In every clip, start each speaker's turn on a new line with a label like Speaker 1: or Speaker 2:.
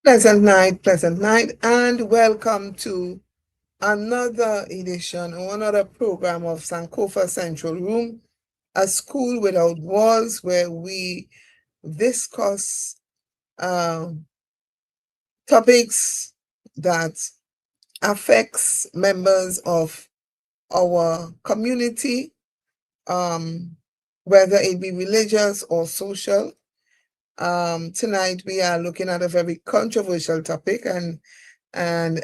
Speaker 1: Pleasant night, and welcome to another edition or another program of Sankofa Central Room, a school without walls where we discuss topics that affects members of our community, um, whether it be religious or social. Tonight we are looking at a very controversial topic, and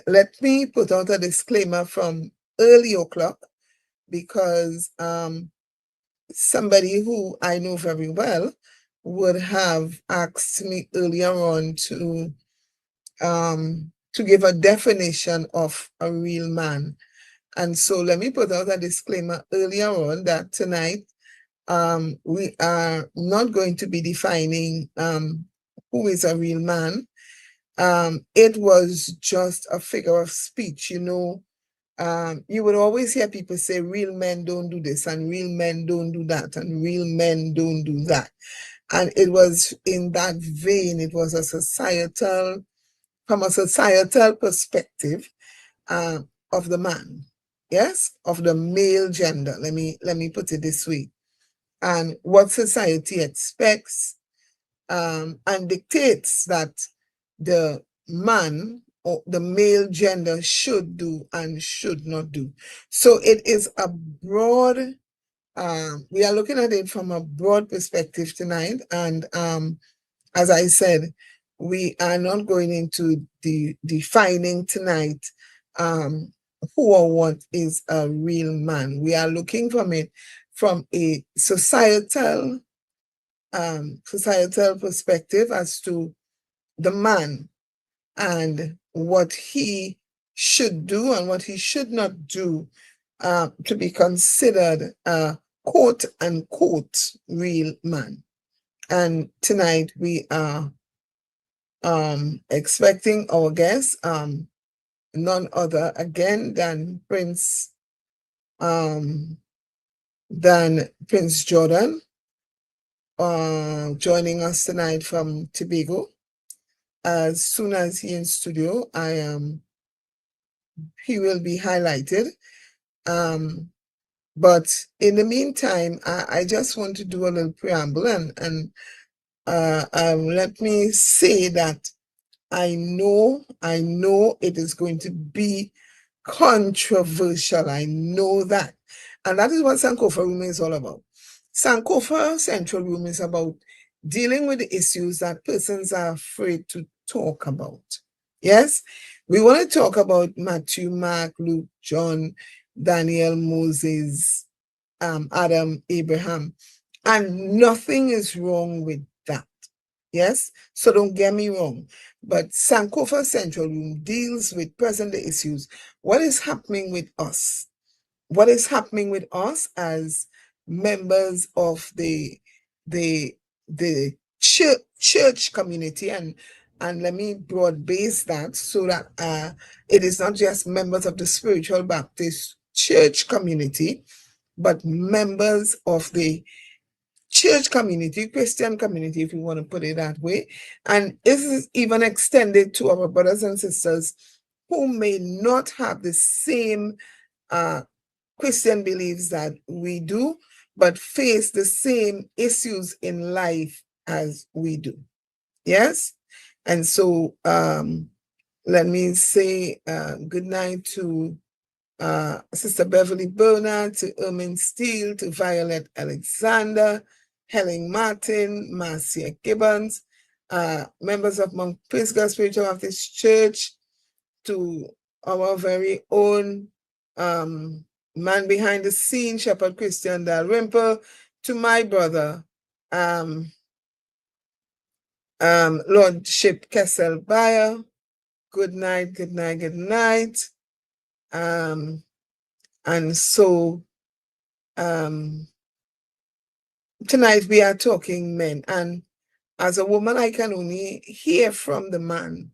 Speaker 1: let me put out a disclaimer from early o'clock because somebody who I know very well would have asked me earlier on to give a definition of a real man. And so let me put out a disclaimer earlier on that tonight we are not going to be defining who is a real man. It was just a figure of speech, you know. You would always hear people say real men don't do this and real men don't do that and real men don't do that. And it was in that vein, it was from a societal perspective of the man, yes, of the male gender. Let me put it this way. And what society expects and dictates that the man or the male gender should do and should not do. So it is a broad, we are looking at it from a broad perspective tonight. And as I said, we are not going into defining tonight who or what is a real man. We are looking from it from a societal perspective as to the man and what he should do and what he should not do to be considered a quote unquote real man. And tonight we are expecting our guest, none other again than Prince Jordan, joining us tonight from Tobago. As soon as he in studio, he will be highlighted. But in the meantime, I just want to do a little preamble and let me say that I know it is going to be controversial. I know that. And that is what Sankofa Room is all about. Sankofa Central Room is about dealing with the issues that persons are afraid to talk about. Yes? We want to talk about Matthew, Mark, Luke, John, Daniel, Moses, Adam, Abraham. And nothing is wrong with that. Yes? So don't get me wrong. But Sankofa Central Room deals with present day issues. What is happening with us? What is happening with us as members of the church community, and let me broad base that so that it is not just members of the Spiritual Baptist Church community, but members of the church community, Christian community, if you want to put it that way. And this is even extended to our brothers and sisters who may not have the same Christian beliefs that we do, but face the same issues in life as we do. Yes? And so let me say good night to Sister Beverly Bernard, to Ermin Steele, to Violet Alexander, Helen Martin, Marcia Gibbons, members of Mount Pisgah Spiritual Baptist Church, to our very own man behind the scene, Shepherd Christian Dalrymple, to my brother, Lordship Kessel Bayer. Good night, good night, good night. And so tonight we are talking men, and as a woman, I can only hear from the man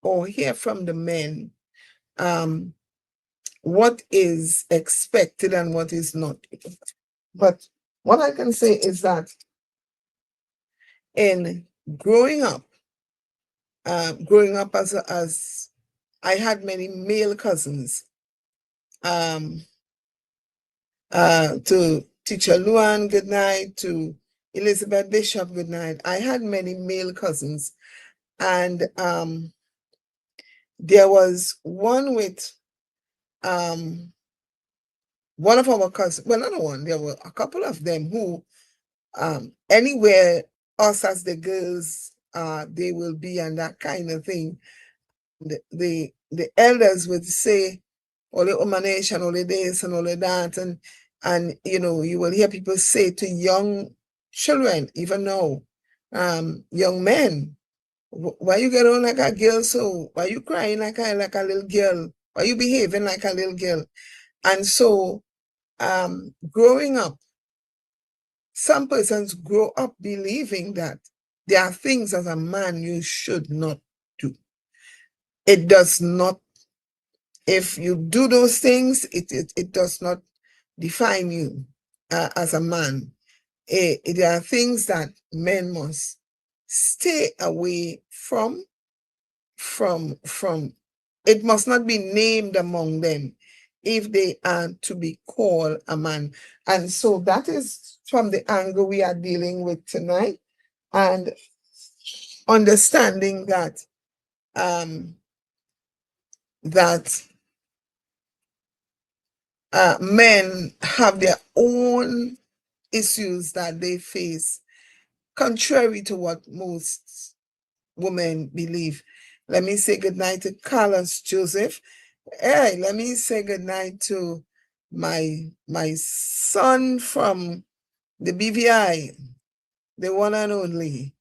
Speaker 1: or hear from the men what is expected and what is not. But what I can say is that in growing up, growing up as I had many male cousins. To Teacher Luan, good night. To Elizabeth Bishop, good night. I had many male cousins, and there was one with one of our cousins. Well, not one. There were a couple of them who, anywhere us as the girls, they will be, and that kind of thing. The elders would say, "All the omanation, all the this, and all of that," and you will hear people say to young children, even now, young men, "Why you get on like a girl? So why you crying like a little girl? Why you behaving like a little girl?" And so, growing up, some persons grow up believing that there are things as a man you should not do. It does not. If you do those things, it does not define you as a man. There are things that men must stay away from. It must not be named among them if they are to be called a man. And so that is from the angle we are dealing with tonight, and understanding that men have their own issues that they face, contrary to what most women believe. Let me say goodnight to Carlos Joseph. Hey, let me say goodnight to my son from the BVI, the one and only,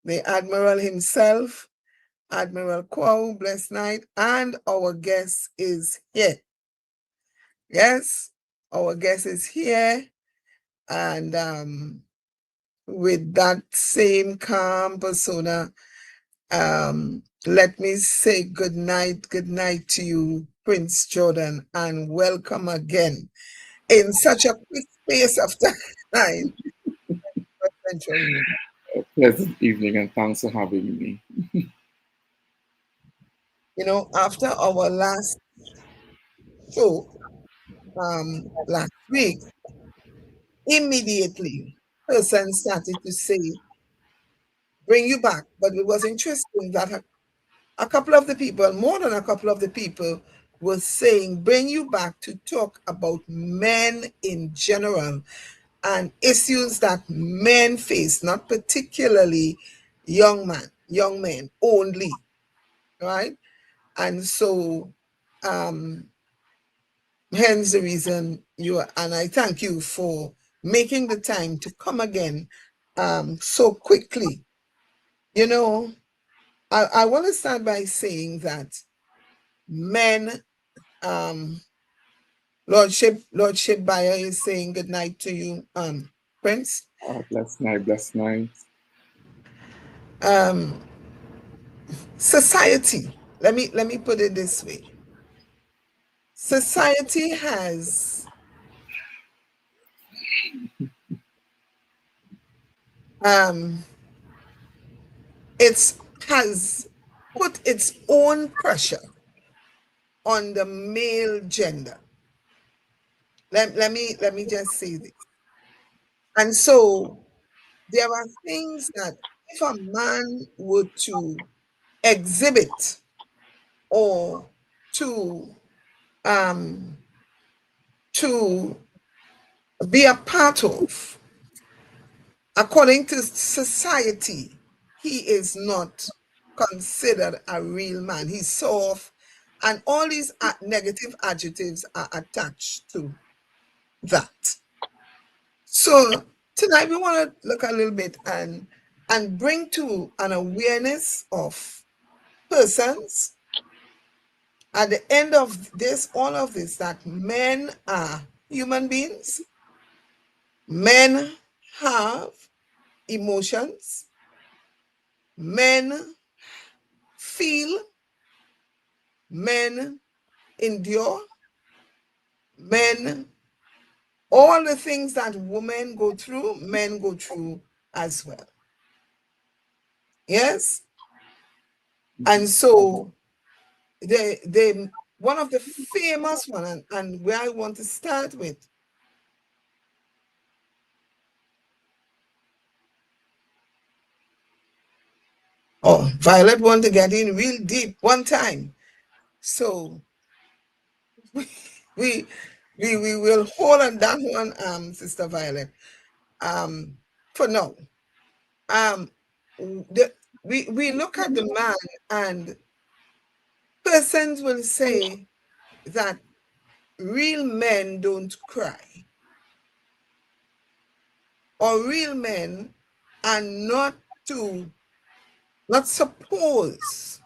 Speaker 1: the Admiral himself, Admiral Kwau, blessed night, and our guest is here. Yes, our guest is here, and with that same calm persona, let me say good night to you, Prince Jordan, and welcome again in such a quick space of time. Central Room.
Speaker 2: Pleasant evening and thanks for having me.
Speaker 1: After our last show last week, immediately persons started to say, bring you back. But it was interesting that a couple of the people, more than a couple of the people, were saying, bring you back to talk about men in general and issues that men face, not particularly young men only, right? And so, hence the reason and I thank you for making the time to come again so quickly. I want to start by saying that men, Lordship Bayer is saying good night to you, Prince.
Speaker 2: Blessed night, blessed night.
Speaker 1: Um, Society, let me put it this way. Society has um has put its own pressure on the male gender. Let me just say this. And so there are things that if a man were to exhibit or to um to be a part of, according to society, he is not considered a real man. He's soft, and all these negative adjectives are attached to that. So tonight we want to look a little bit and bring to an awareness of persons at the end of this, all of this, that men are human beings. Men have emotions. Men feel. Men endure. Men, all the things that women go through, men go through as well. Yes? And so they one of the famous one, and where I want to start with, oh, Violet want to get in real deep one time. So we we we will hold on that one, Sister Violet. For now. Um we look at the man, and persons will say that real men don't cry, or real men are to not supposed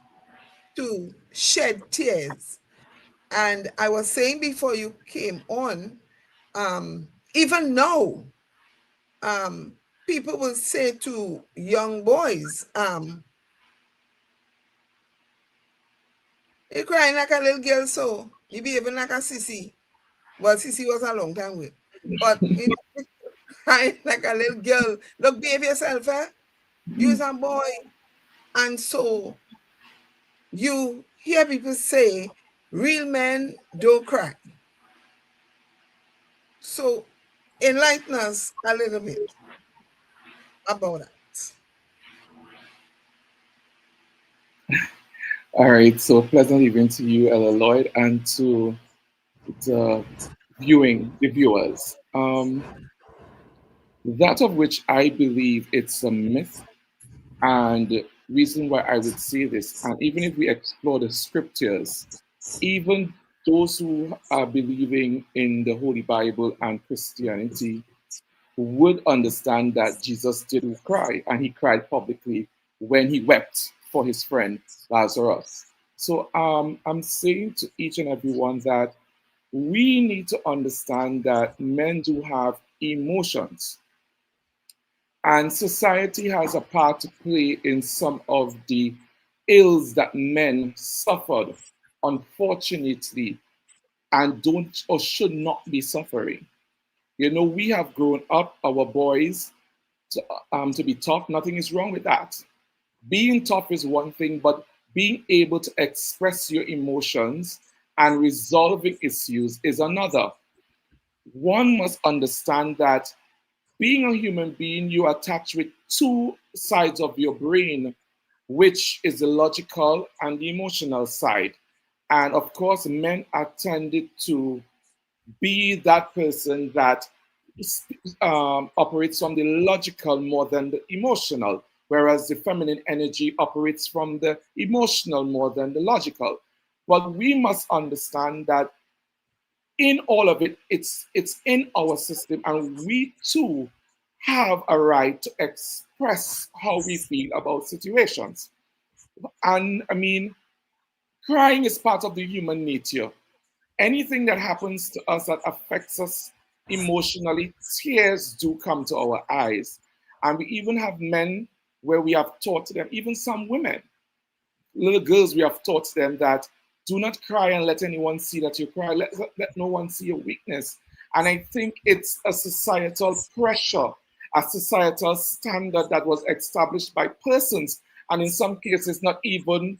Speaker 1: to shed tears. And I was saying before you came on, even now, um, people will say to young boys, you crying like a little girl, so you behaving like a sissy. Well, sissy was a long time with, but you crying like a little girl. Look, behave yourself, eh? You're a boy. And so you hear people say, real men don't cry. So enlighten us a little bit about that.
Speaker 2: All right, so pleasant evening to you, Ella Lloyd, and to the the viewers. That of which I believe it's a myth, and reason why I would say this, and even if we explore the scriptures, even those who are believing in the Holy Bible and Christianity would understand that Jesus did cry, and he cried publicly when he wept for his friend Lazarus. So I'm saying to each and every one that we need to understand that men do have emotions, and society has a part to play in some of the ills that men suffered, unfortunately, and don't or should not be suffering. You know, we have grown up our boys to be tough. Nothing is wrong with that. Being tough is one thing, but being able to express your emotions and resolving issues is another. One must understand that being a human being, you are attached with two sides of your brain, which is the logical and the emotional side. And of course, men are tended to be that person that operates from the logical more than the emotional, whereas the feminine energy operates from the emotional more than the logical. But we must understand that in all of it, it's in our system, and we too have a right to express how we feel about situations. And I mean, crying is part of the human nature. Anything that happens to us that affects us emotionally, tears do come to our eyes. And we even have men where we have taught them, even some women, little girls, we have taught them that do not cry and let anyone see that you cry. Let no one see your weakness. And I think it's a societal pressure, a societal standard that was established by persons. And in some cases, not even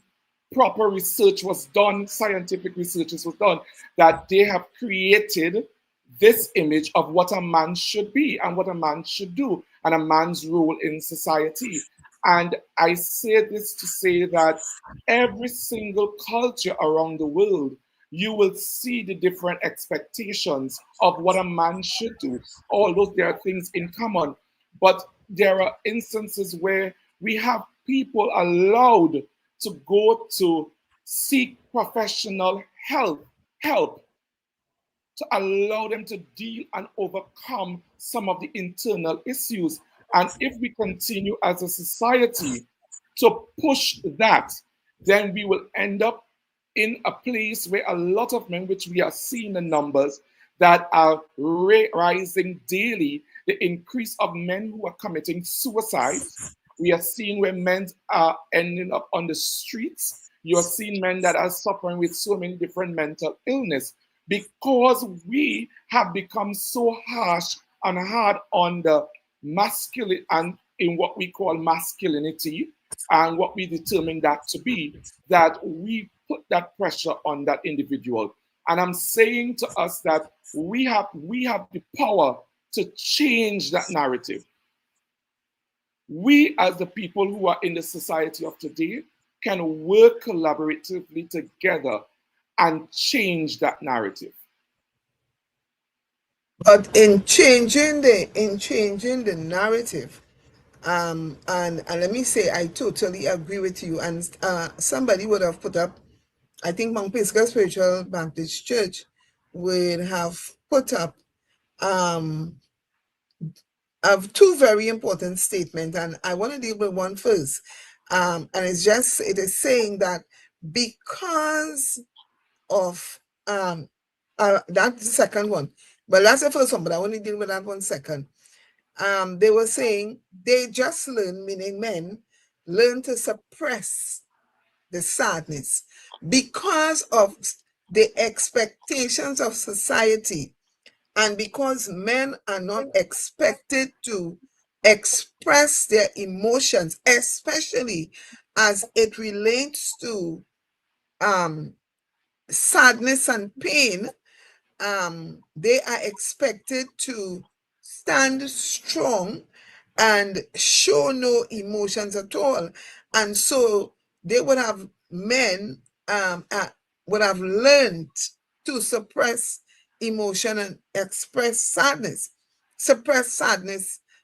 Speaker 2: proper research was done, scientific research was done, that they have created this image of what a man should be and what a man should do and a man's role in society. And I say this to say that every single culture around the world, you will see the different expectations of what a man should do. Although there are things in common, but there are instances where we have people allowed to go to seek professional help to allow them to deal and overcome some of the internal issues. And if we continue as a society to push that, then we will end up in a place where a lot of men, which we are seeing the numbers that are rising daily, the increase of men who are committing suicides. We are seeing where men are ending up on the streets. You are seeing men that are suffering with so many different mental illness because we have become so harsh and hard on the masculine and in what we call masculinity. and what we determine that to be, that we put that pressure on that individual. And I'm saying to us that we have the power to change that narrative. We, as the people who are in the society of today, can work collaboratively together and change that narrative.
Speaker 1: But in changing the narrative, and let me say, I totally agree with you. And somebody would have put up, I think Mount Pisgah Spiritual Baptist Church would have put up of two very important statements, and I want to deal with one first. And it is saying that because of that's the second one, but that's the first one, but I want to deal with that one second. They were saying they just learn, meaning men, learn to suppress the sadness because of the expectations of society, and because men are not expected to express their emotions, especially as it relates to sadness and pain. They are expected to stand strong and show no emotions at all. And so they would have men would have learned to suppress emotion and suppress sadness,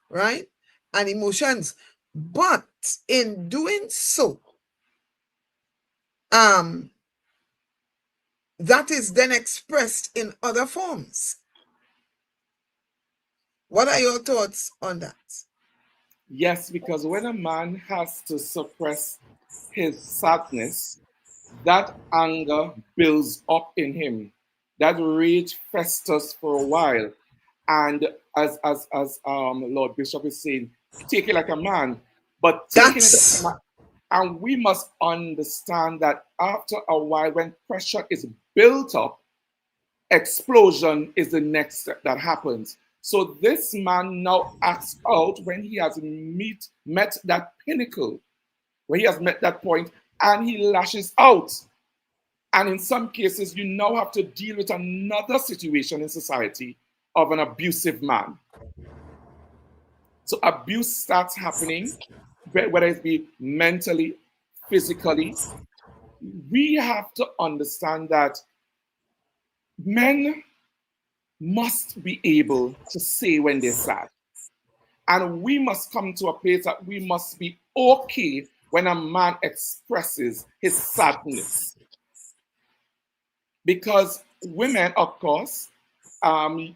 Speaker 1: right? And emotions. But in doing so, that is then expressed in other forms. What are your thoughts on that?
Speaker 2: Yes, because when a man has to suppress his sadness, that anger builds up in him. That rage festers for a while. And as Lord Bishop is saying, take it like a man, but taking it like a
Speaker 1: That's
Speaker 2: man. And we must understand that after a while, when pressure is built up, explosion is the next step that happens. So this man now acts out when he has met that pinnacle, when he has met that point, and he lashes out. And in some cases, you now have to deal with another situation in society of an abusive man. So abuse starts happening, whether it be mentally, physically. We have to understand that men must be able to say when they're sad. And we must come to a place that we must be okay when a man expresses his sadness. Because women, of course,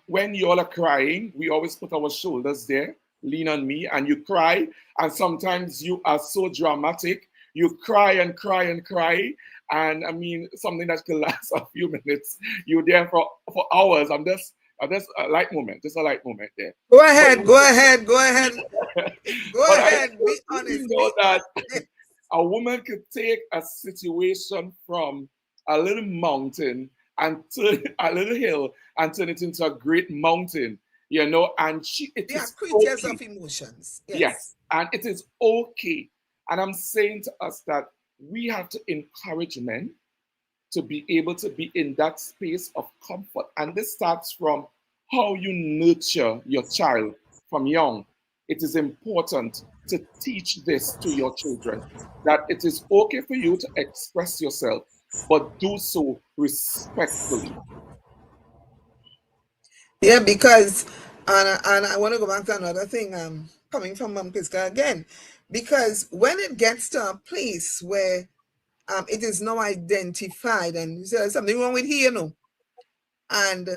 Speaker 2: when you all are crying, we always put our shoulders there, lean on me, and you cry. And sometimes you are so dramatic. You cry and cry and cry. And I mean, something that can last a few minutes. You're there for hours. I'm just a light moment, just a light moment there.
Speaker 1: go
Speaker 2: But,
Speaker 1: ahead, go ahead, go ahead, go
Speaker 2: but I
Speaker 1: ahead. Be
Speaker 2: truly
Speaker 1: honest.
Speaker 2: know that a woman could take a situation from a little mountain and turn a little hill and turn it into a great mountain, and it
Speaker 1: We are
Speaker 2: is
Speaker 1: creatures
Speaker 2: okay.
Speaker 1: of emotions.
Speaker 2: Yes,
Speaker 1: Yes.
Speaker 2: and it is okay. And I'm saying to us that we have to encourage men to be able to be in that space of comfort. And this starts from how you nurture your child from young. It is important to teach this to your children, that it is okay for you to express yourself, but do so respectfully.
Speaker 1: Yeah, because and I want to go back to another thing. Coming from Mom Pisca again, because when it gets to a place where it is now identified and there's something wrong with here, and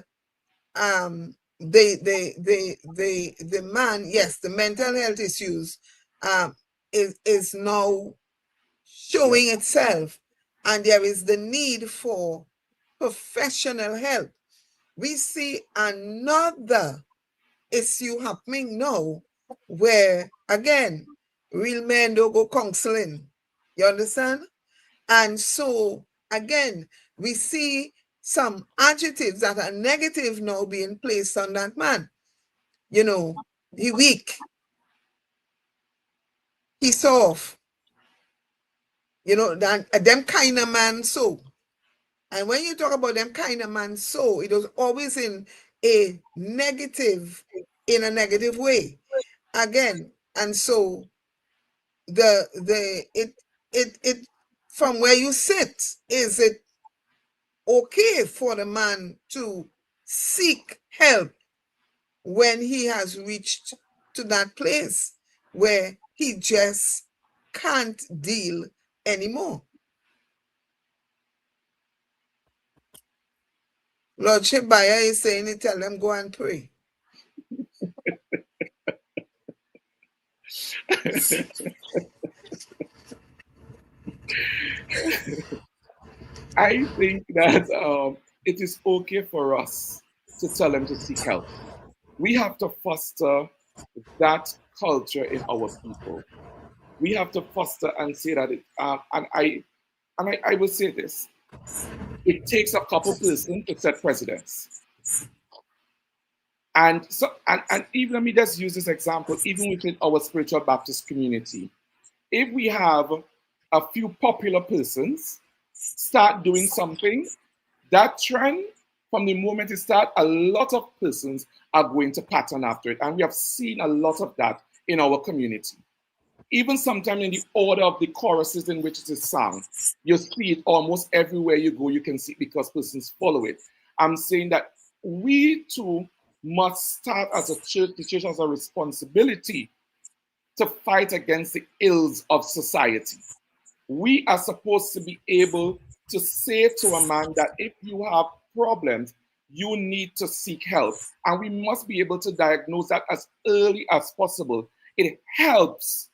Speaker 1: the man, yes, the mental health issues is now
Speaker 2: Yes,
Speaker 1: showing itself, and there is the need for professional help. We see another issue happening now where, again, real men don't go counseling. You understand? And so, again, we see some adjectives that are negative now being placed on that man. He weak, he soft, You know, that them kind of man so. And when you talk about them kind of man so, it was always in a negative, in a negative way. Again, and so the it from where you sit, is it okay for the man to seek help when he has reached to that place where he just can't deal anymore? Lordship Buyer is saying it, tell them go and pray.
Speaker 2: I think that it is okay for us to tell them to seek help. We have to foster that culture in our people. We have to foster and say that I will say this: it takes a couple persons to set precedents. And even let me just use this example, even within our spiritual Baptist community. If we have a few popular persons start doing something, that trend, from the moment it starts, a lot of persons are going to pattern after it. And we have seen a lot of that in our community. Even sometimes in the order of the choruses in which it is sung, you see it almost everywhere you go, you can see it because persons follow it. I'm saying that we too must start as a church, the church has a responsibility to fight against the ills of society. We are supposed to be able to say to a man that if you have problems, you need to seek help. And we must be able to diagnose that as early as possible. It helps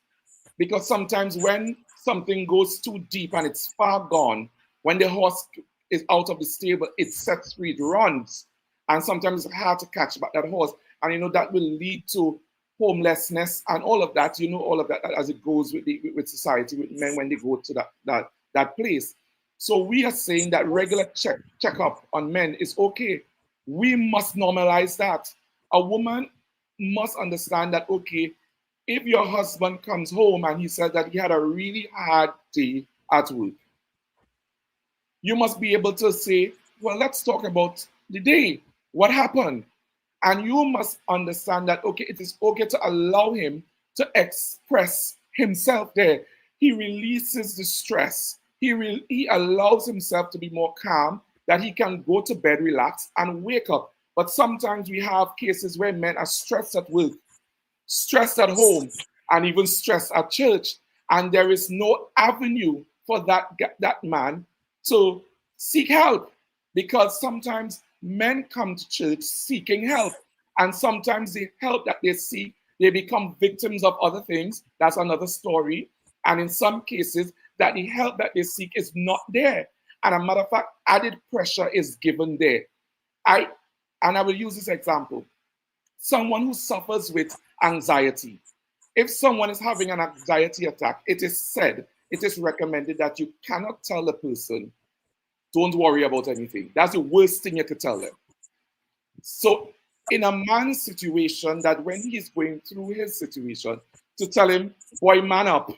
Speaker 2: because sometimes when something goes too deep and it's far gone, when the horse is out of the stable, it sets free, it runs. And sometimes it's hard to catch back that horse. And that will lead to homelessness and all of that, all of that as it goes with society, with men when they go to that place. So we are saying that regular checkup on men is okay. We must normalize that. A woman must understand that, okay, if your husband comes home and he says that he had a really hard day at work, you must be able to say, well, let's talk about the day. What happened? And you must understand that, okay, it is okay to allow him to express himself there. He releases the stress. He allows himself to be more calm, that he can go to bed, relax, and wake up. But sometimes we have cases where men are stressed at work, stressed at home, and even stressed at church. And there is no avenue for that man to seek help, because sometimes men come to church seeking help. And sometimes the help that they seek, they become victims of other things. That's another story. And in some cases, that the help that they seek is not there. And a matter of fact, added pressure is given there. I will use this example. Someone who suffers with anxiety. If someone is having an anxiety attack, it is said, it is recommended that you cannot tell the person, don't worry about anything. That's the worst thing you could tell them. So, in a man's situation, that when he's going through his situation, to tell him, boy, man up,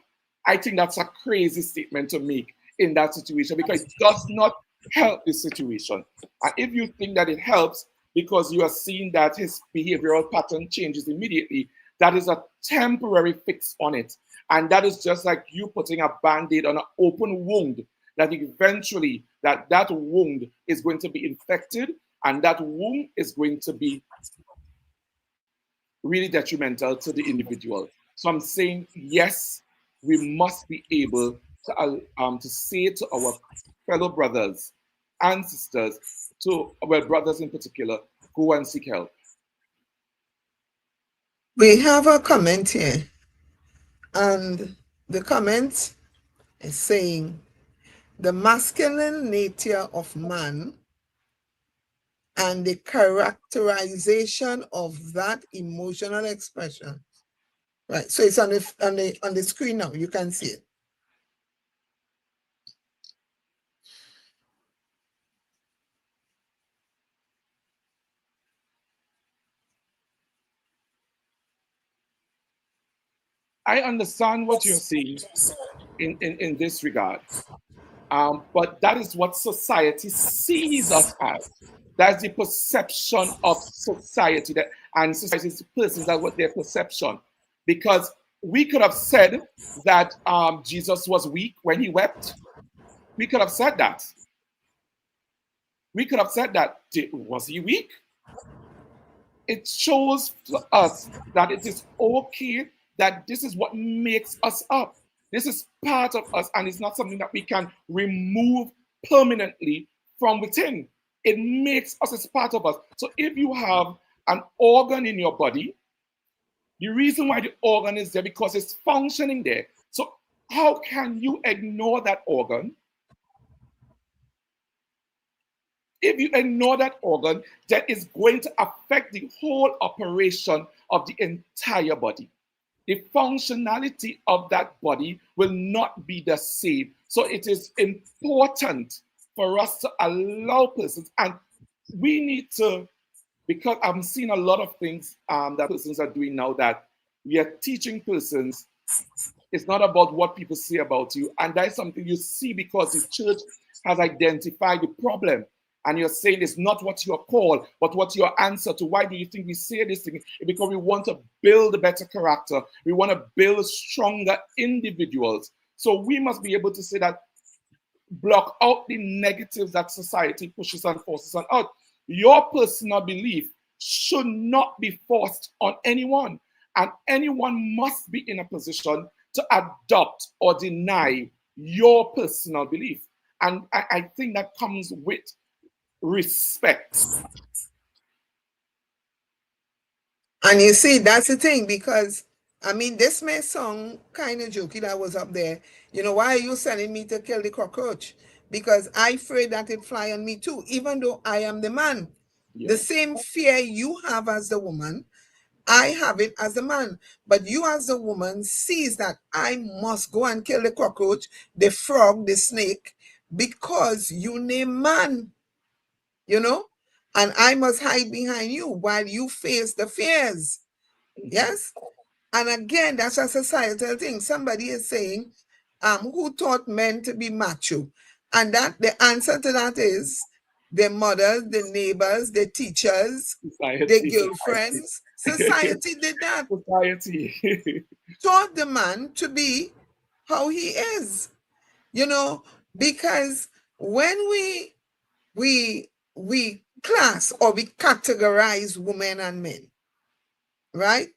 Speaker 2: I think that's a crazy statement to make in that situation, because it does not help the situation. And if you think that it helps because you are seeing that his behavioral pattern changes immediately, that is a temporary fix on it. And that is just like you putting a band-aid on an open wound, that eventually that wound is going to be infected, and that wound is going to be really detrimental to the individual. So I'm saying, yes, we must be able to say to our fellow brothers and sisters, to well, brothers in particular, go and seek help.
Speaker 1: We have a comment here, and the comment is saying the masculine nature of man and the characterization of that emotional expression. Right. So it's on the screen now. You can see it.
Speaker 2: I understand what you're saying. in this regard. But that is what society sees us as. That's the perception of society, that, and society's persons, that's what their perception. Because we could have said that Jesus was weak when he wept. We could have said that. We could have said that. Was he weak? It shows to us that it is okay, that this is what makes us up. This is part of us, and it's not something that we can remove permanently from within. It makes us as part of us. So if you have an organ in your body, the reason why the organ is there because it's functioning there. So how can you ignore that organ? If you ignore that organ, that is going to affect the whole operation of the entire body. The functionality of that body will not be the same. So it is important for us to allow persons, and we need to, because I'm seeing a lot of things that persons are doing now, that we are teaching persons it's not about what people say about you. And that's something you see because the church has identified the problem. And you're saying it's not what you're called, but what your answer to why do you think we say this thing? Because we want to build a better character. We want to build stronger individuals. So we must be able to say that, block out the negatives that society pushes and forces on out. Your personal belief should not be forced on anyone. And anyone must be in a position to adopt or deny your personal belief. And I think that comes with respect.
Speaker 1: And you see, that's the thing, because I mean, this may sound kind of jokey that was up there. You know, why are you sending me to kill the cockroach? Because I afraid that it fly on me too, even though I am the man.
Speaker 2: Yeah.
Speaker 1: The same fear you have as the woman, I have it as a man. But you as a woman sees that I must go and kill the cockroach, the frog, the snake, because you name man, you know? And I must hide behind you while you face the fears. Yes? And again, that's a societal thing. Somebody is saying, who taught men to be macho? And that the answer to that is their mothers, the neighbors, the teachers, the girlfriends. Society did that.
Speaker 2: Society
Speaker 1: Taught the man to be how he is. You know, because when we class or we categorize women and men, right?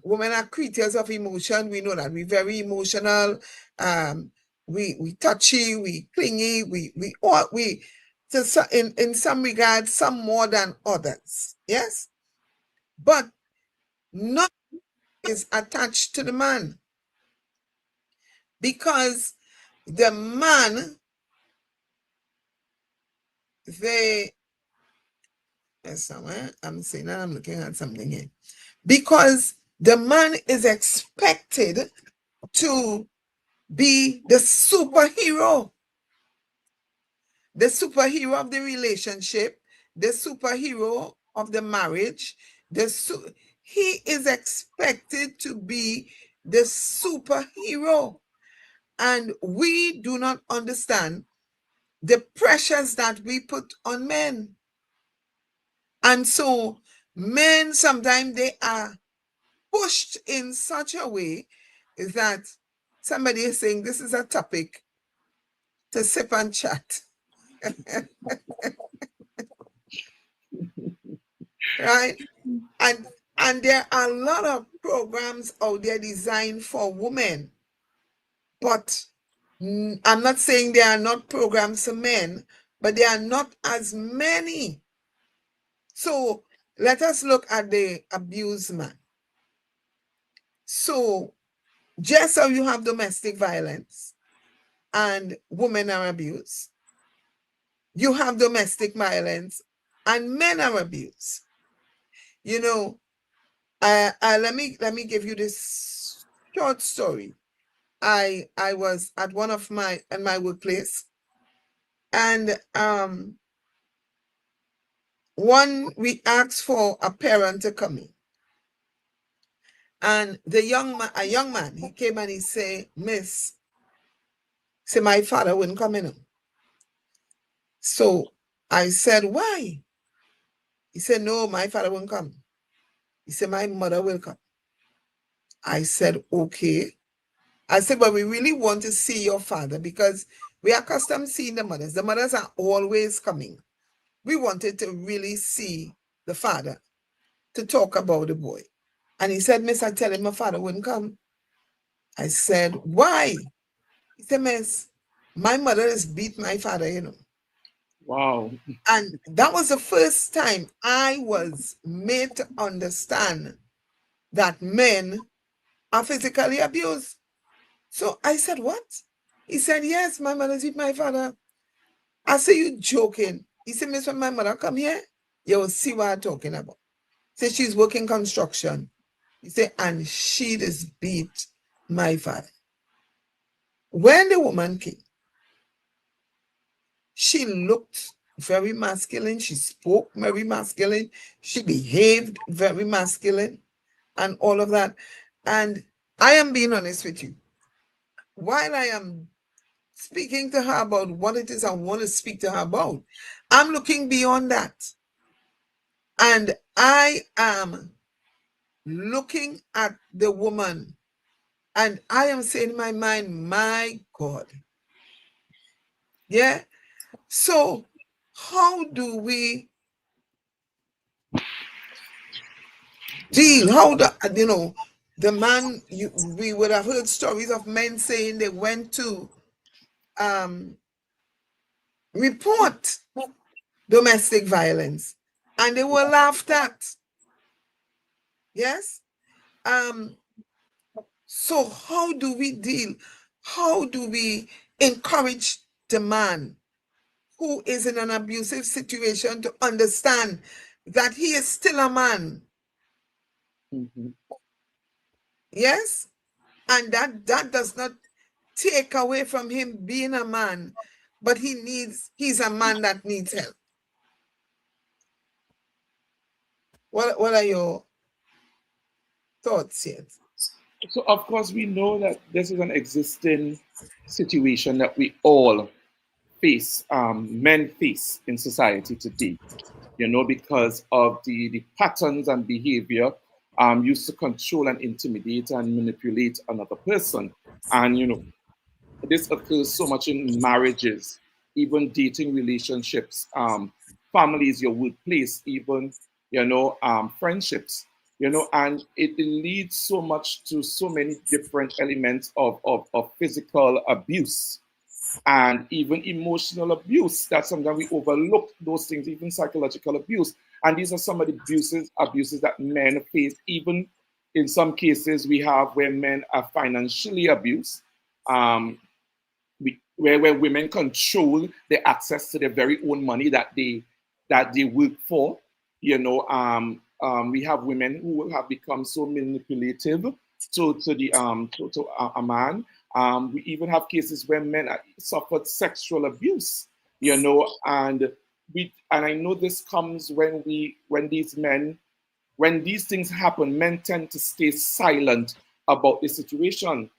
Speaker 1: Women are creatures of emotion. We know that we're very emotional. We touchy, we clingy, in some regards, some more than others. Yes, but not is attached to the man, because the man, somewhere I'm saying that I'm looking at something here, because the man is expected to be the superhero of the relationship, the superhero of the marriage. He is expected to be the superhero. And we do not understand the pressures that we put on men. And so men, sometimes they are pushed in such a way that somebody is saying this is a topic to sip and chat. Right? And there are a lot of programs out there designed for women, but I'm not saying there are not programs for men, but there are not as many. So let us look at the abused man. So just how you have domestic violence and women are abused, you have domestic violence and men are abused. You know, let me give you this short story. I was at one of my workplace, and we asked for a parent to come in, and a young man, he came and he said, "Miss, Say my father wouldn't come in. So I said, why? He said, no, my father won't come. He said, my mother will come. I said, okay. I said, but we really want to see your father because we are accustomed seeing the mothers. The mothers are always coming. We wanted to really see the father to talk about the boy. And he said, Miss, I tell him my father wouldn't come. I said, why? He said, Miss, my mother has beat my father, you know.
Speaker 2: Wow.
Speaker 1: And that was the first time I was made to understand that men are physically abused. So I said, what? He said, yes, my mother's beat my father. I said, you joking? He said, Miss, when my mother come here, you will see what I'm talking about. Say she's working construction. He said, and she just beat my father. When the woman came, she looked very masculine. She spoke very masculine. She behaved very masculine and all of that. And I am being honest with you. While I am speaking to her about what it is I want to speak to her about, I'm looking beyond that. And I am looking at the woman and I am saying in my mind, my God. Yeah. So how do we deal? How do, you know, the man, we would have heard stories of men saying they went to report domestic violence and they were laughed at. Yes. So how do we deal? How do we encourage the man who is in an abusive situation to understand that he is still a man?
Speaker 2: Mm-hmm.
Speaker 1: Yes. And that does not take away from him being a man, but he's a man that needs help. What are your thoughts here?
Speaker 2: So, of course, we know that this is an existing situation that we all face, men face in society today, because of the patterns and behavior used to control and intimidate and manipulate another person. And, this occurs so much in marriages, even dating relationships, families, your workplace, even friendships. And it leads so much to so many different elements of physical abuse and even emotional abuse. That sometimes we overlook those things, even psychological abuse. And these are some of the abuses that men face. Even in some cases, we have where men are financially abused. Where women control the access to their very own money that they work for. We have women who have become so manipulative to a man. We even have cases where men suffered sexual abuse. And I know this comes when these things happen, men tend to stay silent about the situation.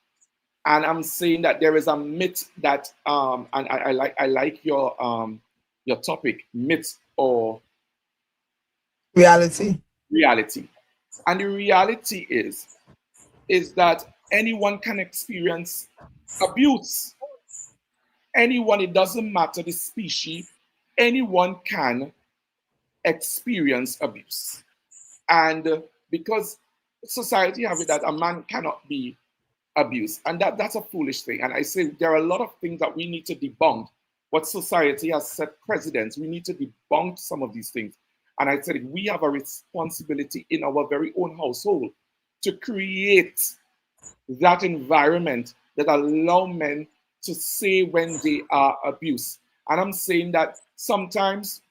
Speaker 2: And I'm saying that there is a myth that, and I like your topic, myth or
Speaker 1: Reality.
Speaker 2: reality. And the reality is that anyone can experience abuse. Anyone, it doesn't matter the species, anyone can experience abuse. And because society have it that a man cannot be abuse. And that's a foolish thing. And I say there are a lot of things that we need to debunk. What society has set precedents, we need to debunk some of these things. And I said we have a responsibility in our very own household to create that environment that allow men to say when they are abused. And I'm saying that sometimes,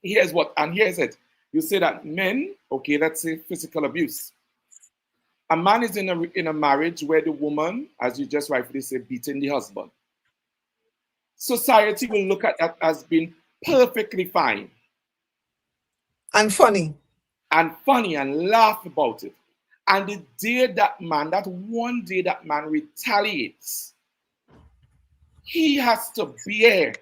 Speaker 2: here's it. You say that men, okay, let's say physical abuse. A man is in a marriage where the woman, as you just rightfully say, beating the husband. Society will look at that as being perfectly fine
Speaker 1: And funny.
Speaker 2: and funny and laugh about it. And the day that one day that man retaliates, he has to bear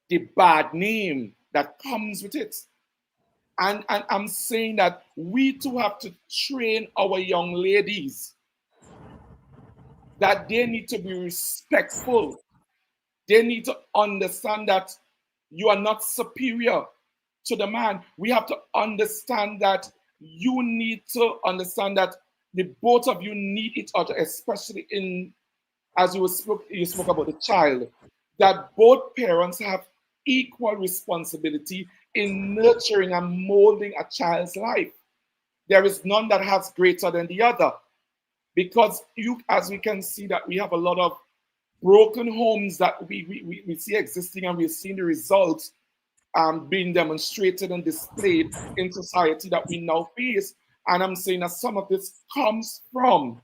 Speaker 2: the bad name that comes with it. And I'm saying that we too have to train our young ladies that they need to be respectful. They need to understand that you are not superior to the man. We have to understand that you need to understand that the both of you need each other, especially in as you spoke about the child, that both parents have equal responsibility in nurturing and molding a child's life. There is none that has greater than the other. Because as we can see that we have a lot of broken homes that we see existing, and we've seen the results being demonstrated and displayed in society that we now face. And I'm saying that some of this comes from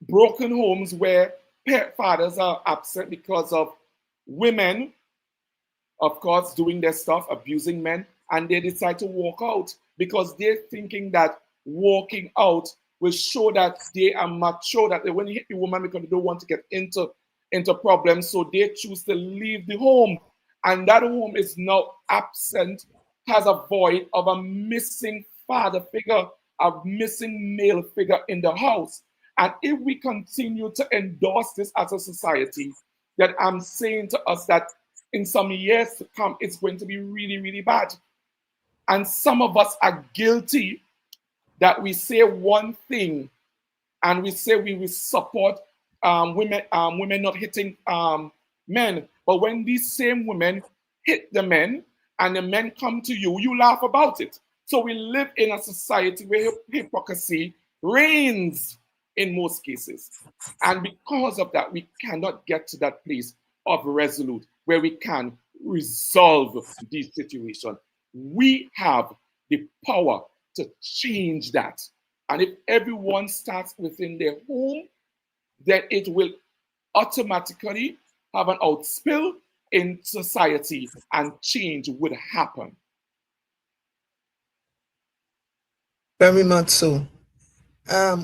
Speaker 2: broken homes where fathers are absent because of women, of course, doing their stuff, abusing men, and they decide to walk out because they're thinking that walking out will show that they are mature, that they when you hit the woman because they don't want to get into problems, so they choose to leave the home. And that home is now absent, has a void of a missing father figure, a missing male figure in the house. And if we continue to endorse this as a society, that I'm saying to us that in some years to come, it's going to be really, really bad. And some of us are guilty that we say one thing and we say we will support women not hitting men. But when these same women hit the men and the men come to you, you laugh about it. So we live in a society where hypocrisy reigns in most cases. And because of that, we cannot get to that place of resolute where we can resolve this situation. We have the power to change that. And if everyone starts within their home, then it will automatically have an outspill in society and change would happen.
Speaker 1: Very much so.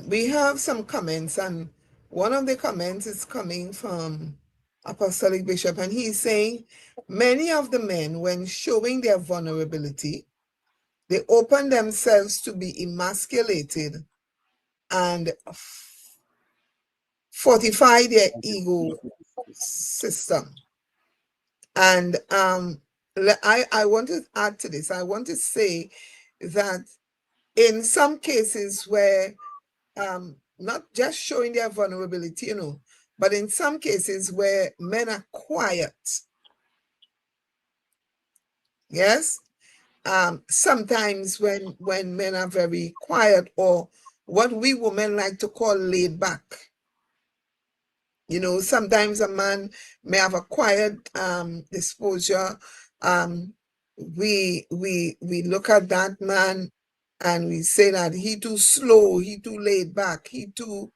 Speaker 1: We have some comments, and one of the comments is coming from Apostolic Bishop, and he's saying many of the men, when showing their vulnerability, they open themselves to be emasculated and fortify their ego system. And I want to add to this. I want to say that in some cases where not just showing their vulnerability, but in some cases where men are quiet, yes, sometimes when men are very quiet, or what we women like to call laid back. Sometimes a man may have a quiet disposure. We look at that man and we say that he too slow, he too laid back, he too,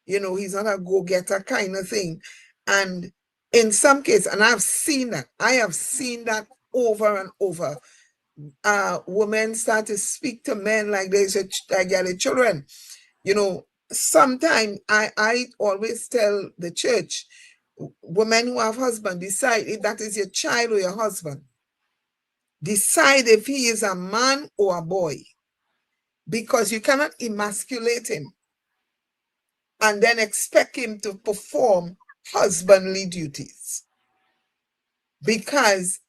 Speaker 1: he's not a go-getter kind of thing. And in some cases, and I have seen that over and over. Women start to speak to men like they're their children. Sometimes I always tell the church, women who have husband, decide if that is your child or your husband. Decide if he is a man or a boy, because you cannot emasculate him and then expect him to perform husbandly duties, because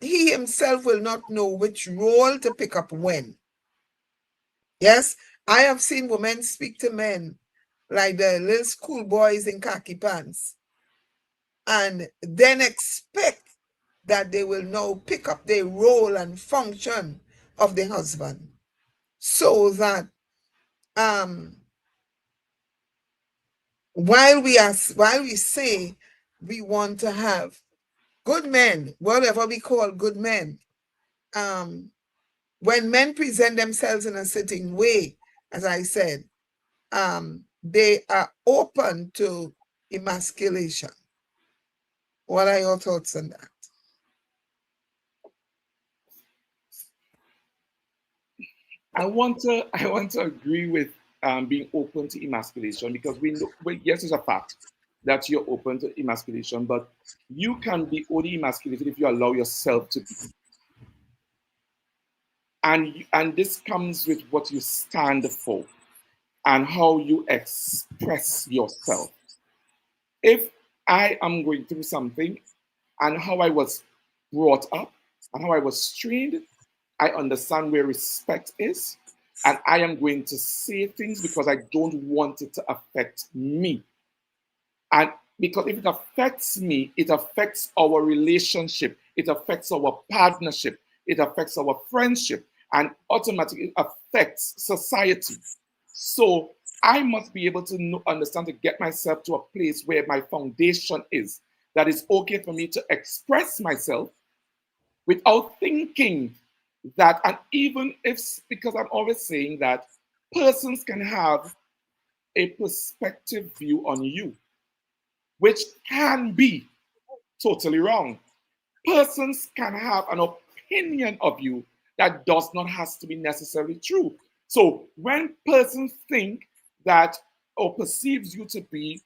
Speaker 1: he himself will not know which role to pick up when. Yes, I have seen women speak to men like the little schoolboys in khaki pants, and then expect that they will now pick up their role and function of the husband, so that while we say we want to have good men, whatever we call good men, when men present themselves in a certain way, as I said, they are open to emasculation. What are your thoughts on that?
Speaker 2: I want to agree with being open to emasculation, because yes, it's a fact. that you're open to emasculation, but you can be only emasculated if you allow yourself to be. And this comes with what you stand for and how you express yourself. If I am going through something and how I was brought up and how I was trained, I understand where respect is, and I am going to say things because I don't want it to affect me. And because if it affects me, it affects our relationship, it affects our partnership, it affects our friendship, and automatically it affects society. So I must be able to understand to get myself to a place where my foundation is that it's okay for me to express myself without thinking that, and even if, because I'm always saying that persons can have a perspective view on you, which can be totally wrong. Persons can have an opinion of you that does not has to be necessarily true. So when persons think that or perceives you to be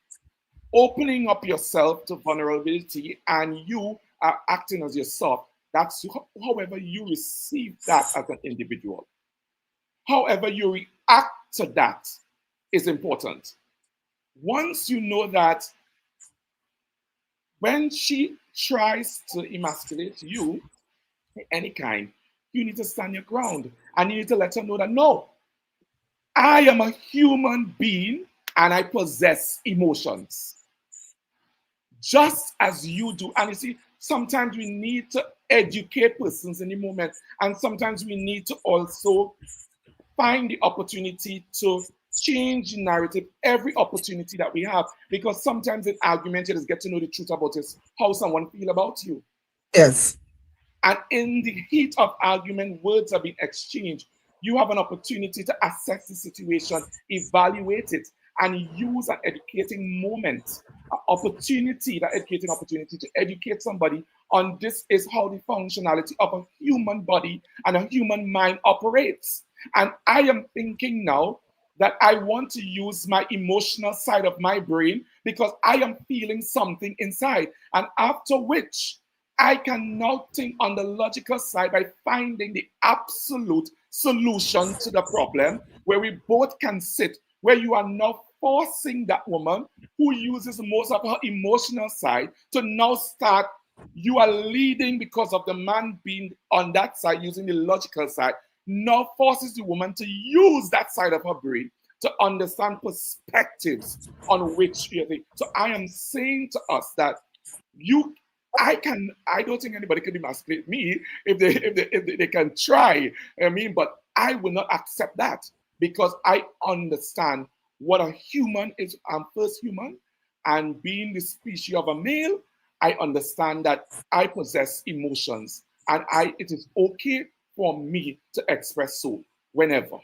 Speaker 2: opening up yourself to vulnerability and you are acting as yourself, that's however you receive that as an individual. However you react to that is important. Once you know that when she tries to emasculate you, any kind, you need to stand your ground and you need to let her know that no, I am a human being and I possess emotions just as you do. And you see, sometimes we need to educate persons in the moment, and sometimes we need to also find the opportunity to change the narrative every opportunity that we have, because sometimes in argument you just get to know the truth about this, how someone feel about you.
Speaker 1: Yes.
Speaker 2: And in the heat of argument, words are being exchanged. You have an opportunity to assess the situation, evaluate it, and use an educating moment, an opportunity, that educating opportunity to educate somebody on this is how the functionality of a human body and a human mind operates. And I am thinking now that I want to use my emotional side of my brain because I am feeling something inside. And after which, I can now think on the logical side by finding the absolute solution to the problem where we both can sit, where you are now forcing that woman who uses most of her emotional side to now start. You are leading because of the man being on that side, using the logical side, now forces the woman to use that side of her brain to understand perspectives on which you think. So I am saying to us that you I don't think anybody can emasculate me if they can try. I mean, but I will not accept that because I understand what a human is. I'm first human, and being the species of a male, I understand that I possess emotions, and I it is okay for me to express so whenever.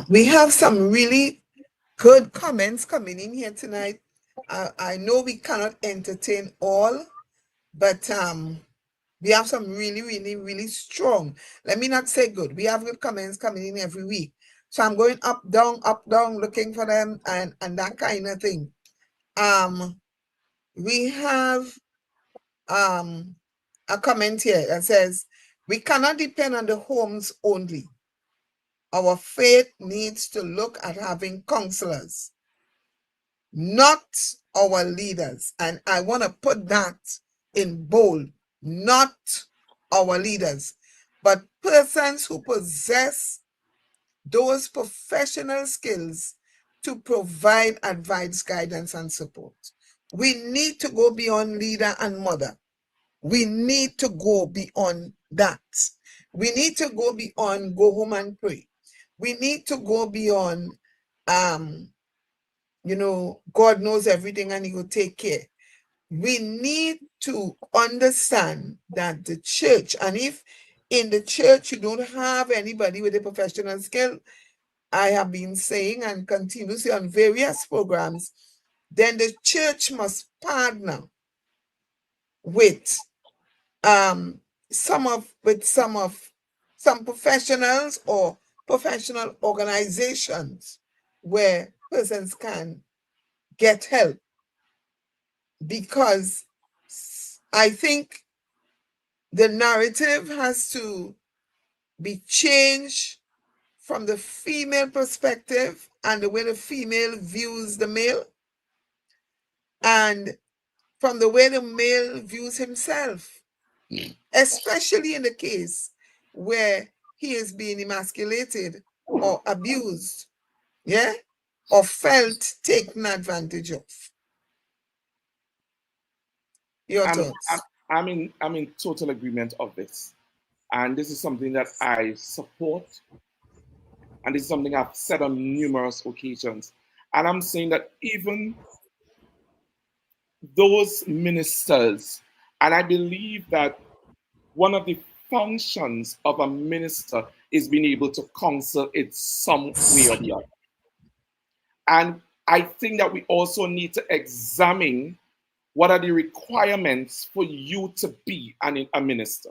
Speaker 1: We have some really good comments coming in here tonight. I know we cannot entertain all, but we have some really, really, really strong. Let me not say good. We have good comments coming in every week. So I'm going up, down, looking for them and that kind of thing. We have a comment here that says, we cannot depend on the homes only. Our faith needs to look at having counselors, not our leaders. And I want to put that in bold, not our leaders, but persons who possess those professional skills to provide advice, guidance, and support. We need to go beyond leader and mother. We need to go beyond that. We need to go beyond go home and pray. We need to go beyond God knows everything and he will take care. We need to understand that the church, and if in the church you don't have anybody with a professional skill, I have been saying and continue to say on various programs, then the church must partner with some professionals or professional organizations where persons can get help, because I think the narrative has to be changed from the female perspective and the way the female views the male, and from the way the male views himself, especially in the case where he is being emasculated or abused, yeah, or felt taken advantage of. Your thoughts?
Speaker 2: I'm in total agreement of this. And this is something that I support. And this is something I've said on numerous occasions. And I'm saying that even those ministers, and I believe that one of the functions of a minister is being able to counsel it some way or the other. And I think that we also need to examine what are the requirements for you to be a minister.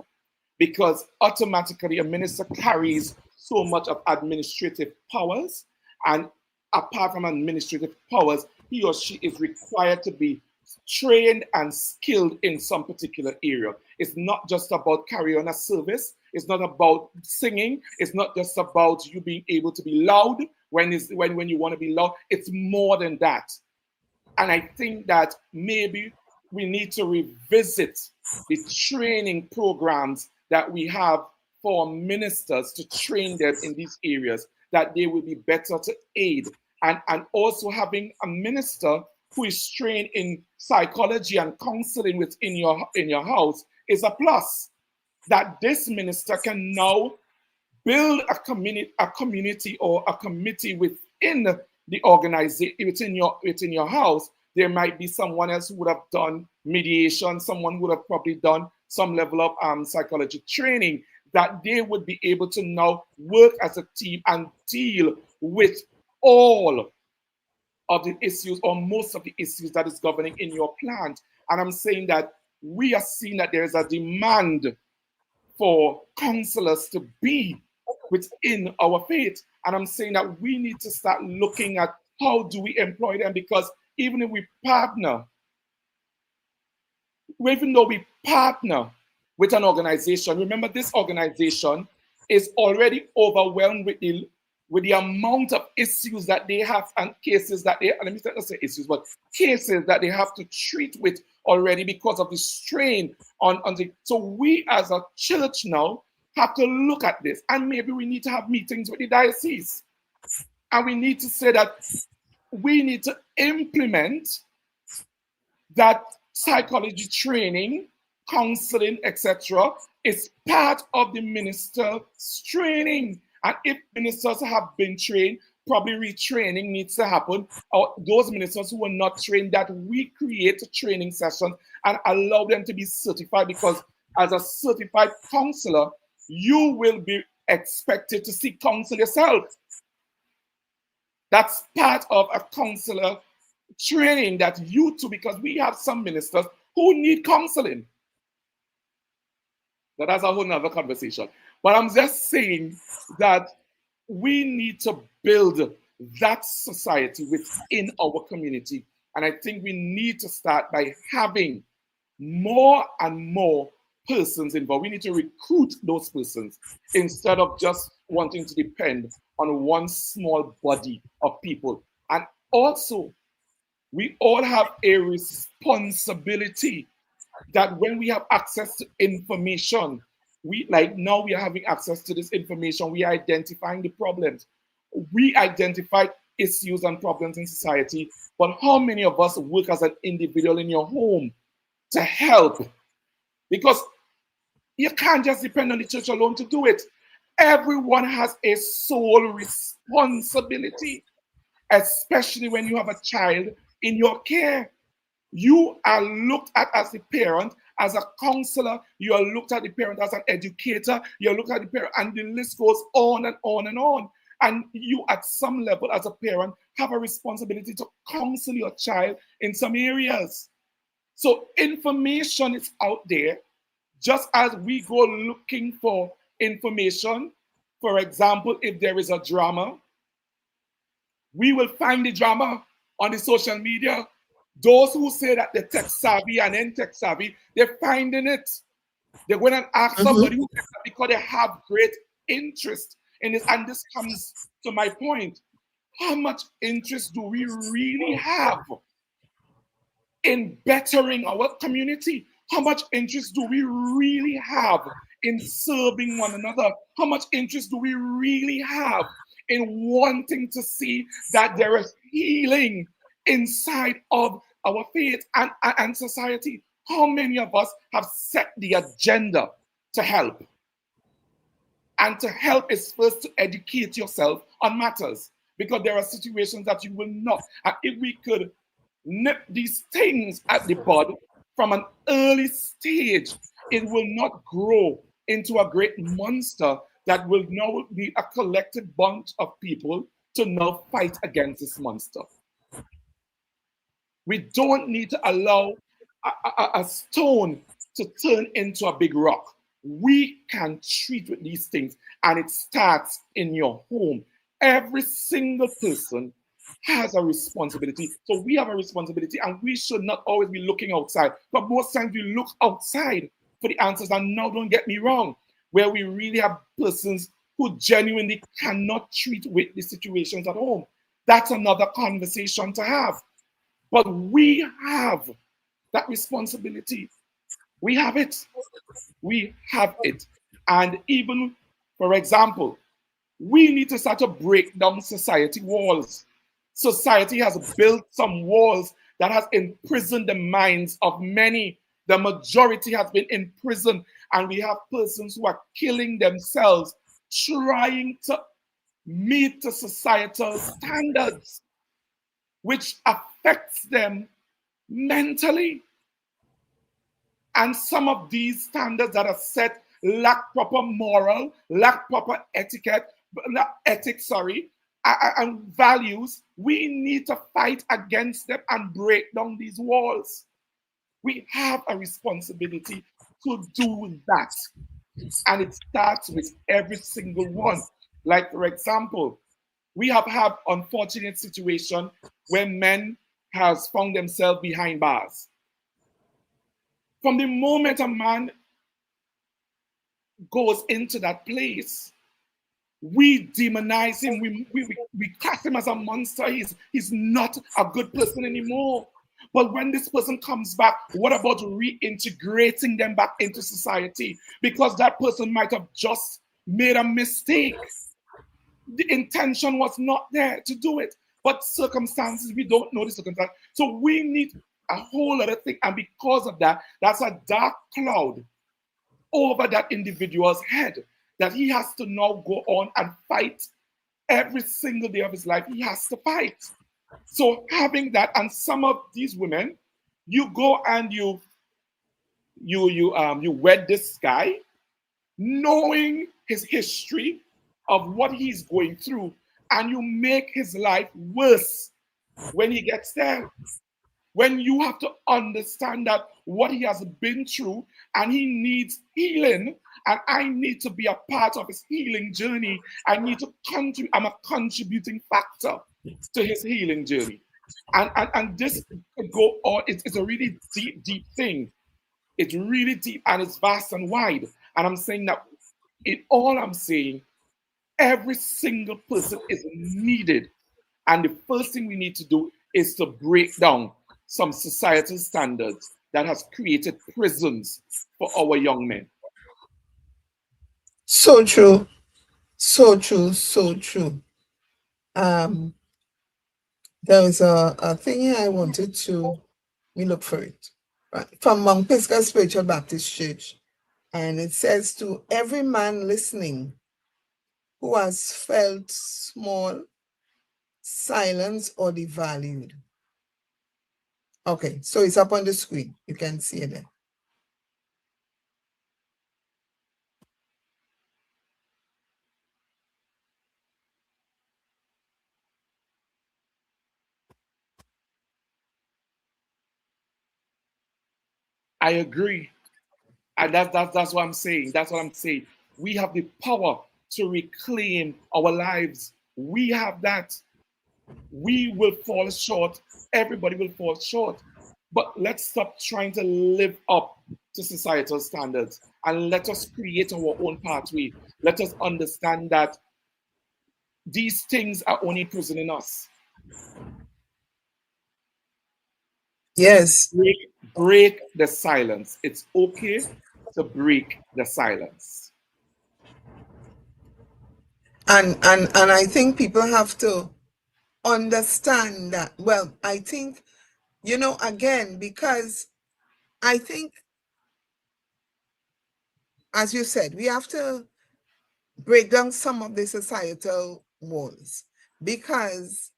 Speaker 2: Because automatically a minister carries so much of administrative powers, and apart from administrative powers, he or she is required to be trained and skilled in some particular area. It's not just about carrying on a service. It's not about singing. It's not just about you being able to be loud when you want to be loud. It's more than that. And I think that maybe we need to revisit the training programs that we have for ministers, to train them in these areas, that they will be better to aid. And also having a minister who is trained in psychology and counseling within your house is a plus. That this minister can now build a community or a committee within the organization, within your house. There might be someone else who would have done mediation, someone would have probably done some level of psychology training, that they would be able to now work as a team and deal with all of the issues or most of the issues that is governing in your plant. And I'm saying that we are seeing that there is a demand for counselors to be within our faith. And I'm saying that we need to start looking at how do we employ them, because even if we partner, even though we partner with an organization, remember this organization is already overwhelmed with the amount of issues that they have and cases that they, let me not say issues, but cases that they have to treat with already because of the strain on the, so we as a church now have to look at this, and maybe we need to have meetings with the diocese, and we need to say that we need to implement that psychology training, counseling, etc., is part of the minister's training. And if ministers have been trained, probably retraining needs to happen. Or those ministers who are not trained, that we create a training session and allow them to be certified, because as a certified counselor, you will be expected to seek counsel yourself. That's part of a counselor training, that you too, because we have some ministers who need counseling. But that's a whole nother conversation. But I'm just saying that we need to build that society within our community. And I think we need to start by having more and more persons involved. We need to recruit those persons instead of just wanting to depend on one small body of people. And also, we all have a responsibility that when we have access to information, we like now we are having access to this information, we are identifying the problems. We identify issues and problems in society, but how many of us work as an individual in your home to help? Because you can't just depend on the church alone to do it. Everyone has a sole responsibility, especially when you have a child in your care. You are looked at as a parent, as a counselor. You are looked at the parent as an educator. You are looked at the parent, and the list goes on and on and on. And you, at some level, as a parent, have a responsibility to counsel your child in some areas. So information is out there, just as we go looking for information. For example, if there is a drama, we will find the drama. on the social media. Those who say that they're tech savvy and ain't tech savvy, they're finding it. They're going to ask somebody who tech savvy because they have great interest in this. And this comes to my point. How much interest do we really have in bettering our community? How much interest do we really have in serving one another? How much interest do we really have in wanting to see that there is healing inside of our faith and society? How many of us have set the agenda to help? And to help is first to educate yourself on matters, because there are situations that you will not. And if we could nip these things at the bud from an early stage, it will not grow into a great monster that will now be a collective bunch of people to now fight against this monster. We don't need to allow a stone to turn into a big rock. We can treat with these things, and it starts in your home. Every single person has a responsibility. So we have a responsibility, and we should not always be looking outside. But most times we look outside for the answers. And now, don't get me wrong, where we really have persons who genuinely cannot treat with the situations at home. That's another conversation to have. But we have that responsibility. We have it. We have it. And even, for example, we need to start to break down society walls. Society has built some walls that has imprisoned the minds of many. The majority has been imprisoned, and we have persons who are killing themselves trying to meet the societal standards, which affects them mentally. And some of these standards that are set lack proper moral, lack proper etiquette, ethics, sorry, and values. We need to fight against them and break down these walls. We have a responsibility to do that. And it starts with every single one. Like, for example, we have had unfortunate situation where men has found themselves behind bars. From the moment a man goes into that place, we demonize him. We cast him as a monster. He's not a good person anymore. But when this person comes back, what about reintegrating them back into society? Because that person might have just made a mistake. The intention was not there to do it. But circumstances, we don't know the circumstances. So we need a whole other thing. And because of that, that's a dark cloud over that individual's head that he has to now go on and fight every single day of his life. He has to fight. So having that, and some of these women, you go and you wed this guy, knowing his history of what he's going through, and you make his life worse when he gets there. When you have to understand that what he has been through and he needs healing, and I need to be a part of his healing journey. I need to contribute. I'm a contributing factor to his healing journey. And this could go on. It's a really deep, deep thing. It's really deep, and it's vast and wide. And I'm saying that in all I'm saying, every single person is needed. And the first thing we need to do is to break down some societal standards that has created prisons for our young men.
Speaker 1: So true. So true. So true. There was a thing here I wanted to, we look for it, right? From Mount Pisgah Spiritual Baptist Church. And it says, to every man listening who has felt small, silenced, or devalued. Okay, so it's up on the screen. You can see it there.
Speaker 2: I agree. And that's what I'm saying. That's what I'm saying. We have the power to reclaim our lives. We have that. We will fall short. Everybody will fall short. But let's stop trying to live up to societal standards and let us create our own pathway. Let us understand that these things are only prisoning us.
Speaker 1: Yes.
Speaker 2: Break the silence. It's okay to break the silence.
Speaker 1: And I think people have to understand that. Well, I think, again, because I think, as you said, we have to break down some of the societal walls, because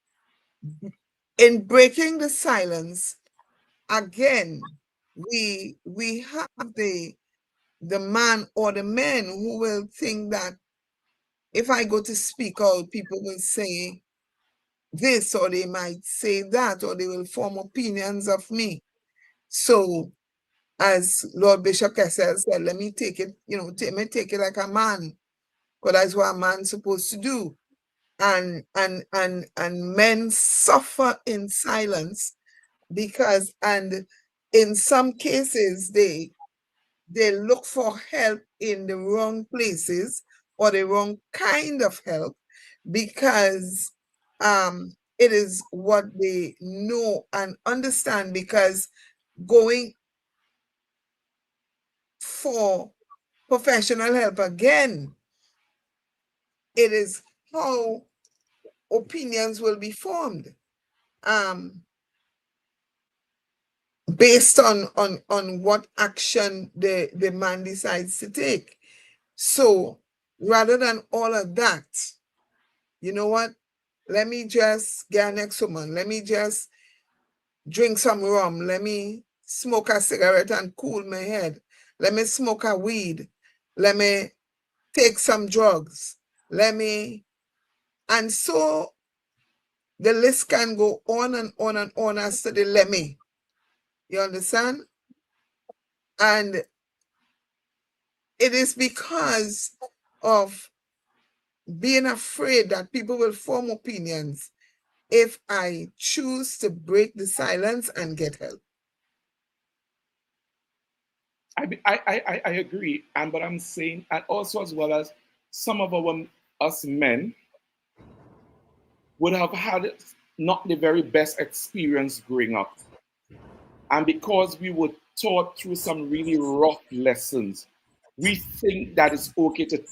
Speaker 1: in breaking the silence, again, we have the man or the men who will think that if I go to speak out, people will say this, or they might say that, or they will form opinions of me. So, as Lord Bishop Kessel said, let me take it, take it like a man, because that's what a man's supposed to do. And men suffer in silence because, and in some cases, they look for help in the wrong places or the wrong kind of help, because it is what they know and understand, because going for professional help, again, it is how opinions will be formed, based on what action the man decides to take. So rather than all of that, you know what? Let me just get next woman. Let me just drink some rum. Let me smoke a cigarette and cool my head. Let me smoke a weed. Let me take some drugs. And so the list can go on and on and on as to the let me. You understand? And it is because of being afraid that people will form opinions if I choose to break the silence and get help.
Speaker 2: I agree, and but I'm saying, and also as well as some of us men would have had not the very best experience growing up, and because we were taught through some really rough lessons, we think that it's okay to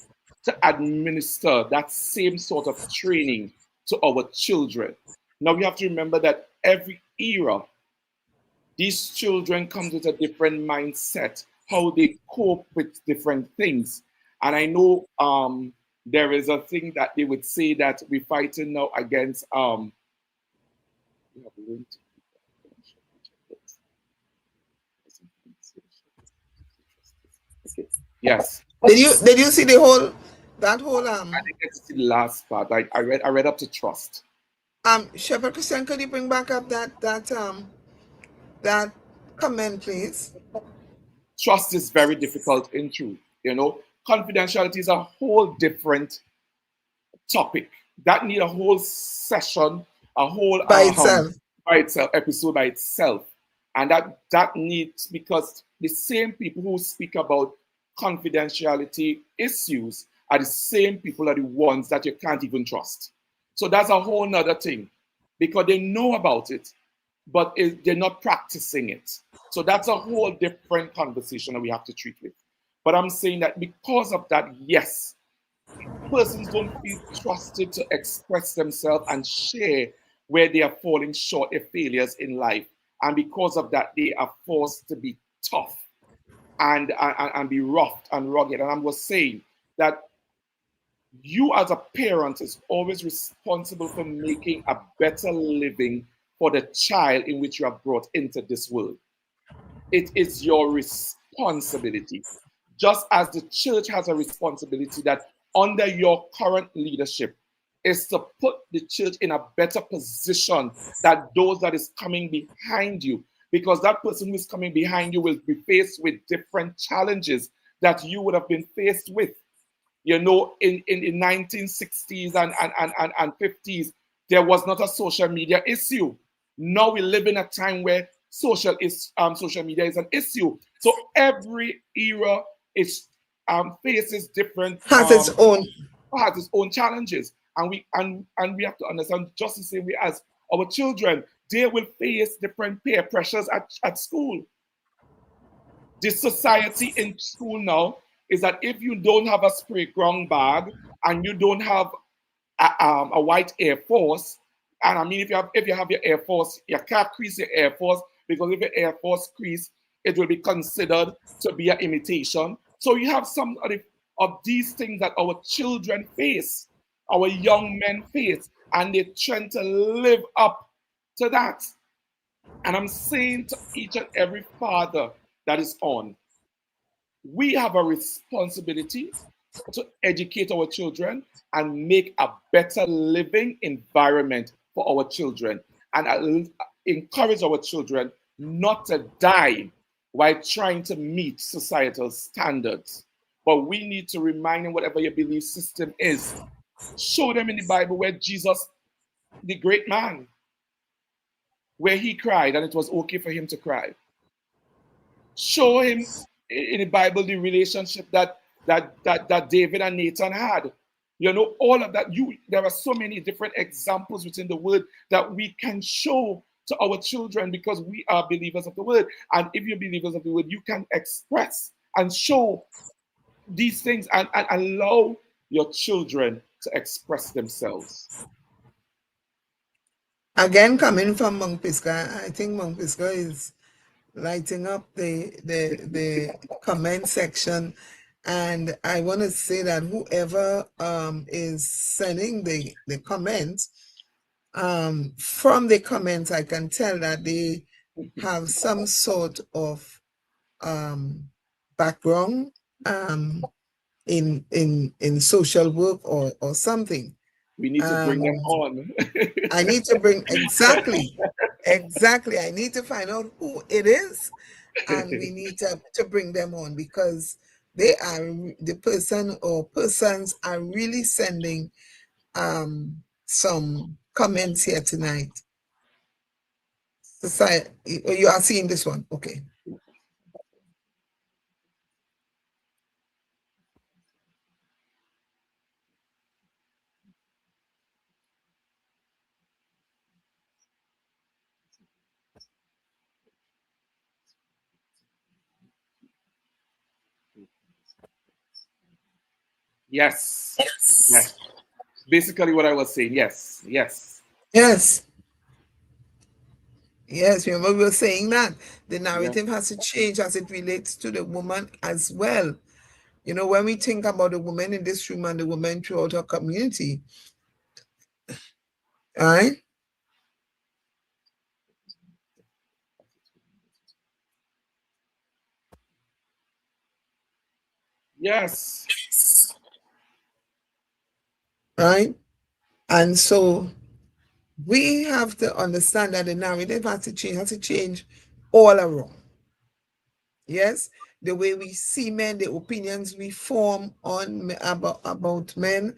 Speaker 2: administer that same sort of training to our children. Now we have to remember that every era, these children come with a different mindset, how they cope with different things. And I know there is a thing that they would say that we're fighting now against okay. Yes.
Speaker 1: Did you see the whole that whole
Speaker 2: I didn't get to see the last part. I read up to trust.
Speaker 1: Shepherd Christian, could you bring back up that comment, please?
Speaker 2: Trust is very difficult in truth. Confidentiality is a whole different topic that need a whole session, a whole
Speaker 1: By itself.
Speaker 2: by itself, episode by itself. And that needs, because the same people who speak about confidentiality issues are the same people are the ones that you can't even trust. So that's a whole nother thing, because they know about it, but they're not practicing it. So that's a whole different conversation that we have to treat with. But I'm saying that because of that, yes, persons don't feel trusted to express themselves and share where they are falling short, their failures in life. And because of that, they are forced to be tough and be rough and rugged. And I was saying that you as a parent is always responsible for making a better living for the child in which you are brought into this world. It is your responsibility. Just as the church has a responsibility that under your current leadership is to put the church in a better position than those that is coming behind you, because that person who is coming behind you will be faced with different challenges that you would have been faced with. In the 1960s and 50s, there was not a social media issue. Now we live in a time where social media is an issue. So every era is faces different
Speaker 1: Has its own.
Speaker 2: has its own challenges, and we have to understand just the same way as our children, they will face different peer pressures at school. The society in school now is that if you don't have a spray ground bag and you don't have a white Air Force, and I mean if you have your Air Force, you can't crease your Air Force, because if your Air Force crease, it will be considered to be an imitation. So you have some of these things that our children face, our young men face, and they're trying to live up to that. And I'm saying to each and every father that is on, we have a responsibility to educate our children and make a better living environment for our children, and encourage our children not to die while trying to meet societal standards. But we need to remind them, whatever your belief system is, show them in the Bible where Jesus, the great man, where he cried and it was okay for him to cry. Show him in the Bible the relationship that David and Nathan had. You know, all of that. There are so many different examples within the word that we can show to our children, because we are believers of the word. And if you're believers of the word, you can express and show these things, and allow your children to express themselves.
Speaker 1: Again, coming from Monk Pisca, I think Monk Pisca is lighting up the comment section. And I want to say that whoever is sending the comments, from the comments, I can tell that they have some sort of background in social work or something.
Speaker 2: We need to bring them on.
Speaker 1: I need to bring exactly. I need to find out who it is, and we need to bring them on, because they are the person or persons are really sending some comments here tonight. Society, you are seeing this one, okay?
Speaker 2: Yes. Yes. Basically what I was saying. Yes.
Speaker 1: Yes. Remember we were saying that the narrative has to change as it relates to the woman as well. You know, when we think about the woman in this room and the woman throughout our community, right?
Speaker 2: Yes.
Speaker 1: Right? And so we have to understand that the narrative has to change all around. Yes, the way we see men, the opinions we form on about men.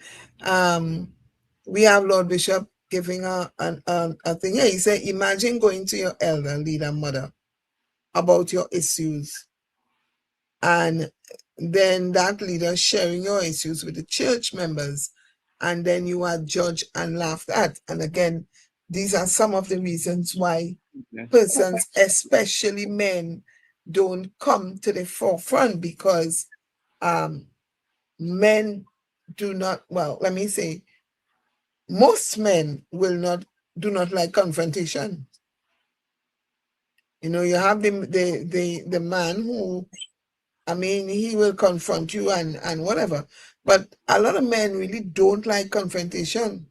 Speaker 1: We have Lord Bishop giving a thing. Yeah, he said, imagine going to your elder, leader, mother about your issues, and then that leader sharing your issues with the church members, and then you are judged and laughed at. And again, these are some of the reasons why persons, especially men, don't come to the forefront, because men do not, well, let me say, most men do not like confrontation. You know, you have the man who, I mean, he will confront you and whatever. But a lot of men really don't like confrontation.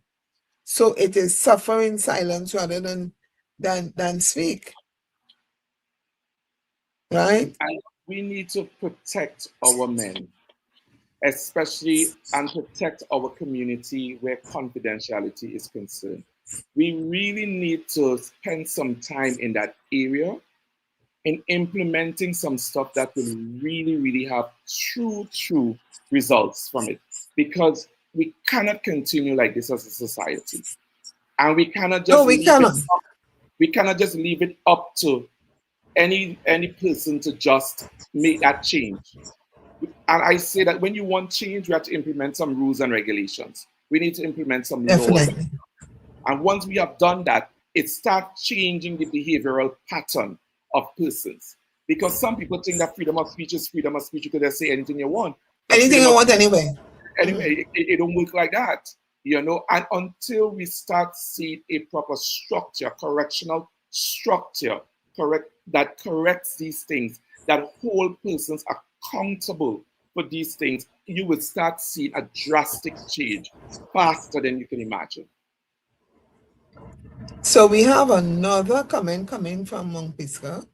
Speaker 1: So it is suffer in silence rather than speak. Right?
Speaker 2: And we need to protect our men, especially, and protect our community where confidentiality is concerned. We really need to spend some time in that area in implementing some stuff that will really, really have true results from it. Because we cannot continue like this as a society. and we cannot
Speaker 1: No,
Speaker 2: just
Speaker 1: we
Speaker 2: leave it
Speaker 1: cannot.
Speaker 2: up. We cannot just leave it up to any person to just make that change. And I say that when you want change, we have to implement some rules and regulations. We need to implement some laws.
Speaker 1: Definitely.
Speaker 2: And once we have done that, it starts changing the behavioral pattern of persons. Because some people think that freedom of speech is freedom of speech. You could just say anything you want. But
Speaker 1: Anything
Speaker 2: freedom
Speaker 1: you
Speaker 2: of
Speaker 1: want anyway.
Speaker 2: anyway, it don't work like that. And until we start seeing a proper structure, correctional structure, that corrects these things, that hold persons accountable for these things, you will start seeing a drastic change faster than you can imagine.
Speaker 1: So we have another comment coming from Monk Piska,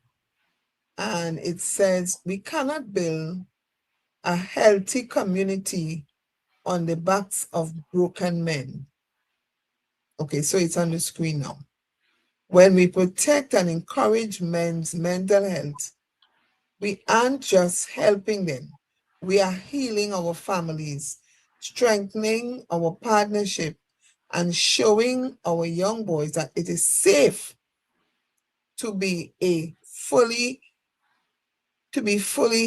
Speaker 1: and it says, we cannot build a healthy community on the backs of broken men. Okay, so it's on the screen now. When we protect and encourage men's mental health, we aren't just helping them. We are healing our families, strengthening our partnership, and showing our young boys that it is safe to be fully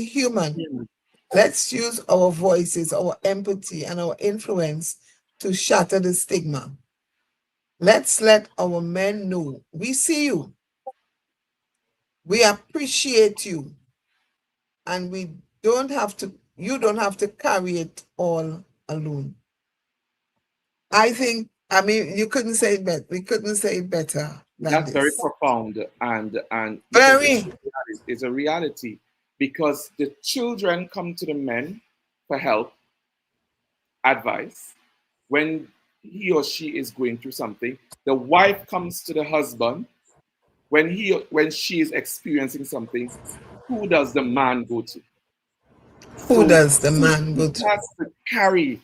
Speaker 1: human. Let's use our voices, our empathy, and our influence to shatter the stigma. Let's let our men know we see you, we appreciate you, and you don't have to carry it all alone. I mean, you couldn't say it better. We couldn't say it better than
Speaker 2: That's very
Speaker 1: this.
Speaker 2: profound, and because
Speaker 1: Very.
Speaker 2: it's a reality. Because the children come to the men for help, advice, when he or she is going through something. The wife comes to the husband when she is experiencing something. Who does the man go to?
Speaker 1: Who
Speaker 2: So
Speaker 1: does the man
Speaker 2: he
Speaker 1: go to?
Speaker 2: has to carry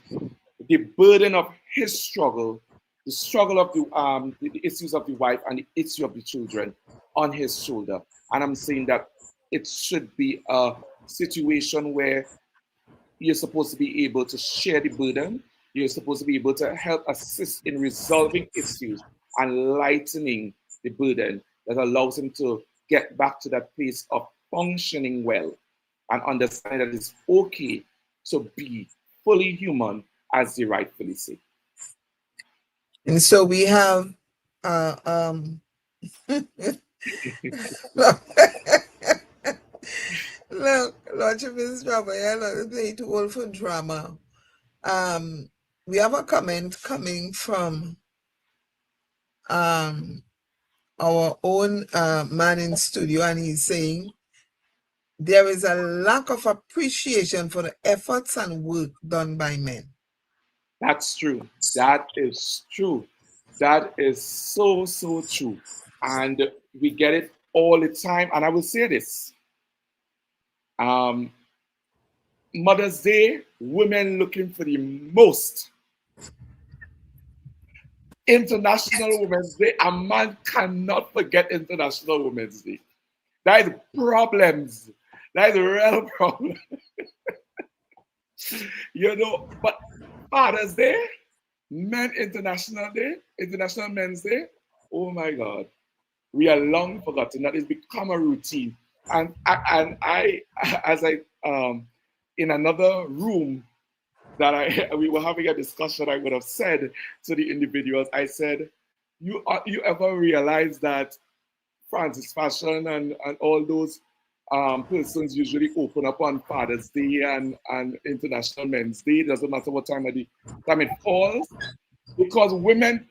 Speaker 2: the burden of his struggle, the struggle of the issues of the wife and the issue of the children on his shoulder. And I'm saying that it should be a situation where you're supposed to be able to share the burden. You're supposed to be able to help assist in resolving issues and lightening the burden that allows him to get back to that place of functioning well and understand that it's okay to be fully human, as they rightfully say.
Speaker 1: And so we have look, Lordship is drama, yeah, not play too old for drama. We have a comment coming from our own man in studio, and he's saying there is a lack of appreciation for the efforts and work done by men.
Speaker 2: That's true. That is true. That is so, so true. And we get it all the time. And I will say this. Mother's Day, women looking for the most. International Women's Day, a man cannot forget International Women's Day. That is problems. That is a real problem. But Father's Day, International Men's Day, oh my God. We are long forgotten. That has become a routine. And I as I in another room that we were having a discussion, I would have said to the individuals, I said, you ever realize that Francis Fashion and all those persons usually open up on Father's Day and International Men's Day? It doesn't matter what time it falls, because women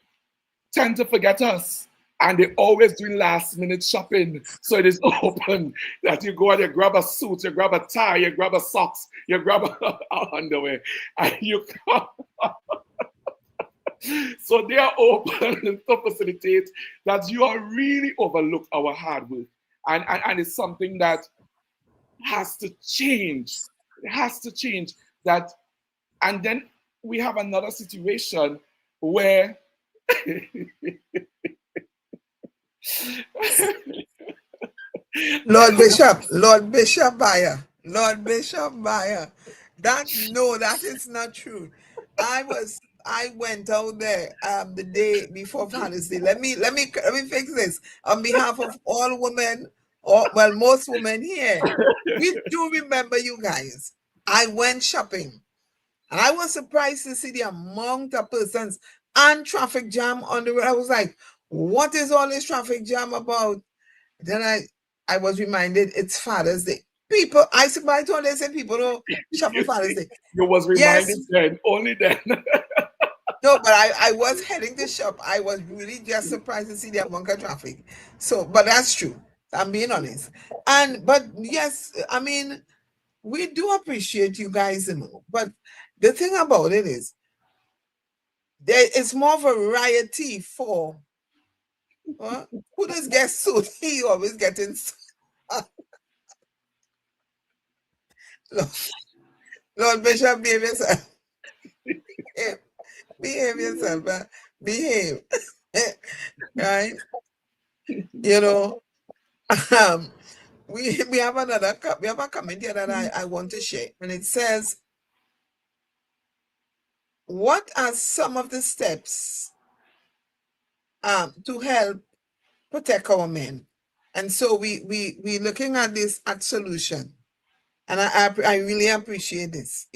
Speaker 2: tend to forget us. And they always do last minute shopping. So it is open that you go and you grab a suit, you grab a tie, you grab a socks, you grab a underwear, and you come. So they are open to facilitate that you are really overlook our hard work. And it's something that has to change. It has to change. And then we have another situation where
Speaker 1: Lord Bishop Bayer. That is not true. I went out there the day before Father's Day. Let me fix this on behalf of all women, or well, most women here. We do remember you guys. I went shopping, and I was surprised to see the amount of persons and traffic jam on the road. I was like, "What is all this traffic jam about?" Then I was reminded it's Father's Day. People, I told they say people don't shop for
Speaker 2: You
Speaker 1: Father's
Speaker 2: see,
Speaker 1: Day.
Speaker 2: you was
Speaker 1: Yes,
Speaker 2: reminded then, only then.
Speaker 1: no, but I was heading to shop. I was really just surprised to see the amount of traffic. So, but that's true. I'm being honest. But yes, I mean, we do appreciate you guys, but the thing about it is there is more variety for who does get suit. He always getting suit. Lord, Lord Bishop, behave yourself. Behave yourself, behave. Right? You know, um, we have we have a comment here that I want to share, and it says, what are some of the steps to help protect our men? And so we looking at this at solution, and I really appreciate this,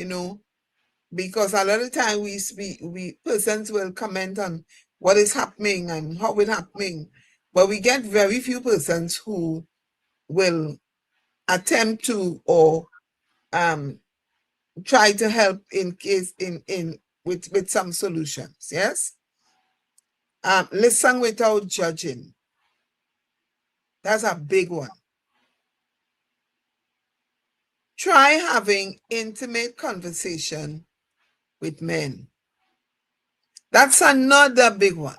Speaker 1: because a lot of time we persons will comment on what is happening and how it's happening, but we get very few persons who will attempt to or um try to help in case in with some solutions. Yes. Listen without judging. That's a big one. Try having intimate conversation with men. That's another big one.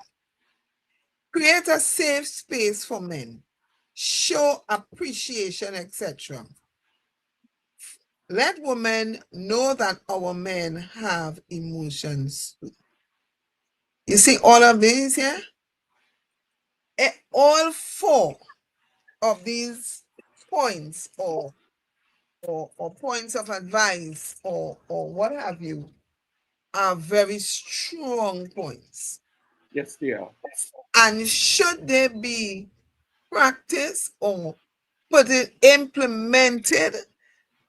Speaker 1: Create a safe space for men. Show appreciation, etc. Let women know that our men have emotions. You see all of these here? All four of these points or points of advice or what have you are very strong points.
Speaker 2: Yes, they are.
Speaker 1: And should they be practiced or implemented,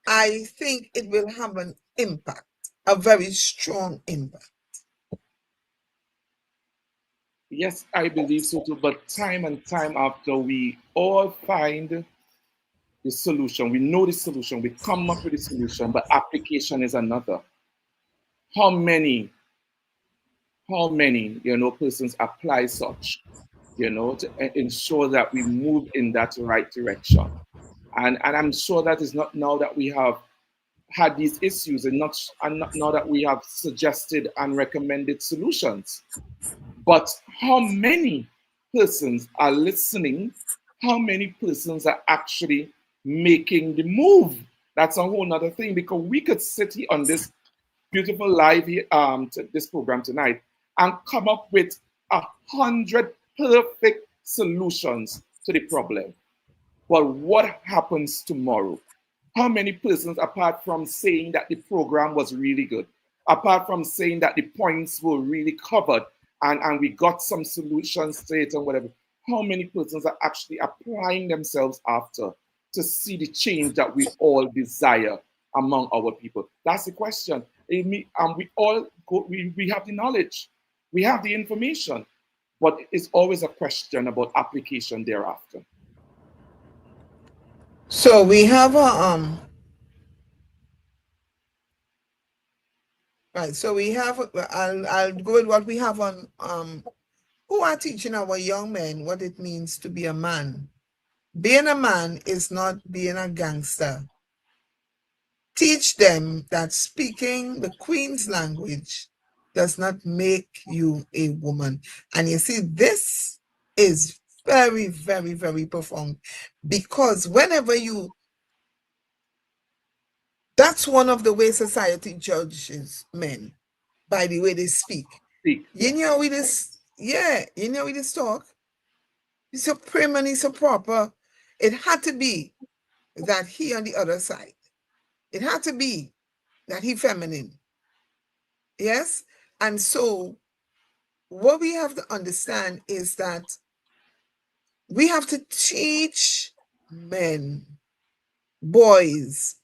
Speaker 1: I think it will have an impact, a very strong impact.
Speaker 2: Yes, I believe so too. But time and time after, we all find the solution. We know the solution. We come up with the solution, but application is another. How many, persons apply such, to ensure that we move in that right direction? And I'm sure that is not now that we have had these issues and not now that we have suggested and recommended solutions. But how many persons are listening? How many persons are actually making the move? That's a whole other thing, because we could sit here on this beautiful live this program tonight and come up with 100 perfect solutions to the problem. But what happens tomorrow? How many persons, apart from saying that the program was really good, apart from saying that the points were really covered and we got some solutions to it and whatever, how many persons are actually applying themselves after to see the change that we all desire among our people? That's the question. And we all we have the knowledge, we have the information, but it's always a question about application thereafter.
Speaker 1: So we have a right. So we have I'll go with what we have on who are teaching our young men what it means to be a man. Being a man is not being a gangster. Teach them that speaking the Queen's language does not make you a woman. And you see, this is very, very, very profound, because whenever that's one of the ways society judges men, by the way they speak.
Speaker 2: Speak,
Speaker 1: You
Speaker 2: yes.
Speaker 1: know, we just, yeah, we just talk. He's so prim and he's so proper. It had to be that he on the other side. It had to be that he feminine. Yes? And so what we have to understand is that we have to teach men, boys,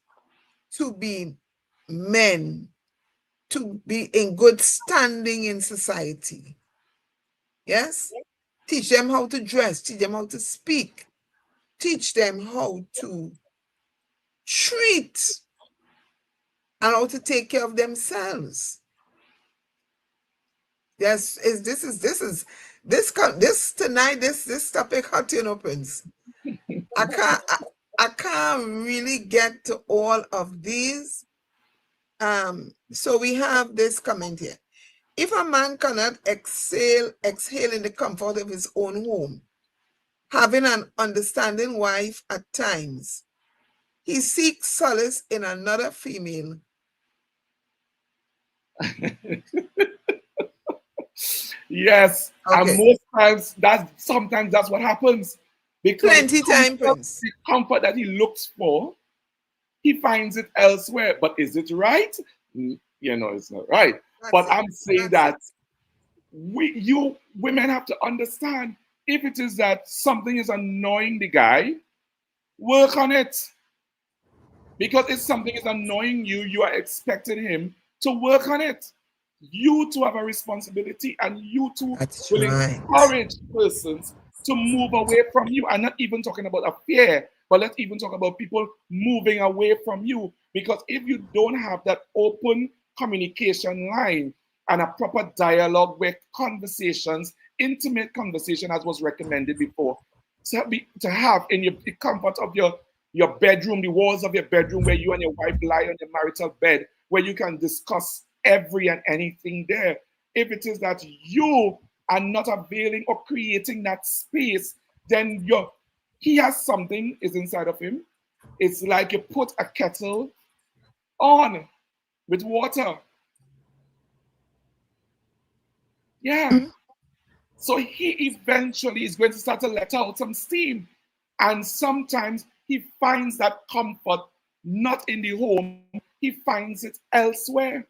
Speaker 1: to be men, to be in good standing in society. Yes? Teach them how to dress, teach them how to speak, teach them how to treat and how to take care of themselves. Yes, this tonight, this topic hot, you know, Prince. I can't really get to all of these. So we have this comment here. If a man cannot exhale in the comfort of his own home, having an understanding wife at times, he seeks solace in another female.
Speaker 2: Yes,
Speaker 1: Okay.
Speaker 2: and most times sometimes that's what happens, because
Speaker 1: Plenty time, Prince.
Speaker 2: the comfort that he looks for, he finds it elsewhere. But is it right? It's not right. But I'm saying that you women have to understand, if it is that something is annoying the guy, work on it. Because if something is annoying you, you are expecting him to work on it. You too have a responsibility, and you too will encourage persons to move away from you. I'm not even talking about a fear, but let's even talk about people moving away from you. Because if you don't have that open communication line and a proper dialogue where conversations, intimate conversation, as was recommended before, to have in the comfort of your bedroom, the walls of your bedroom, where you and your wife lie on your marital bed, where you can discuss every and anything there. If it is that you are not availing or creating that space, then he has something is inside of him. It's like you put a kettle on with water. Yeah. Mm-hmm. So he eventually is going to start to let out some steam. And sometimes he finds that comfort not in the home, he finds it elsewhere.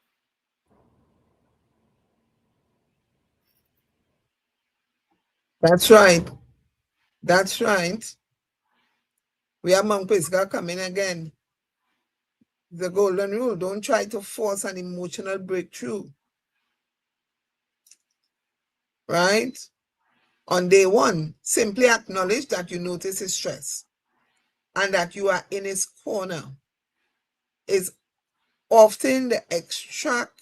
Speaker 1: That's right. That's right. We have Mount Pisgah coming again. The golden rule: don't try to force an emotional breakthrough. Right? On day one, simply acknowledge that you notice his stress and that you are in his corner. Is often the exact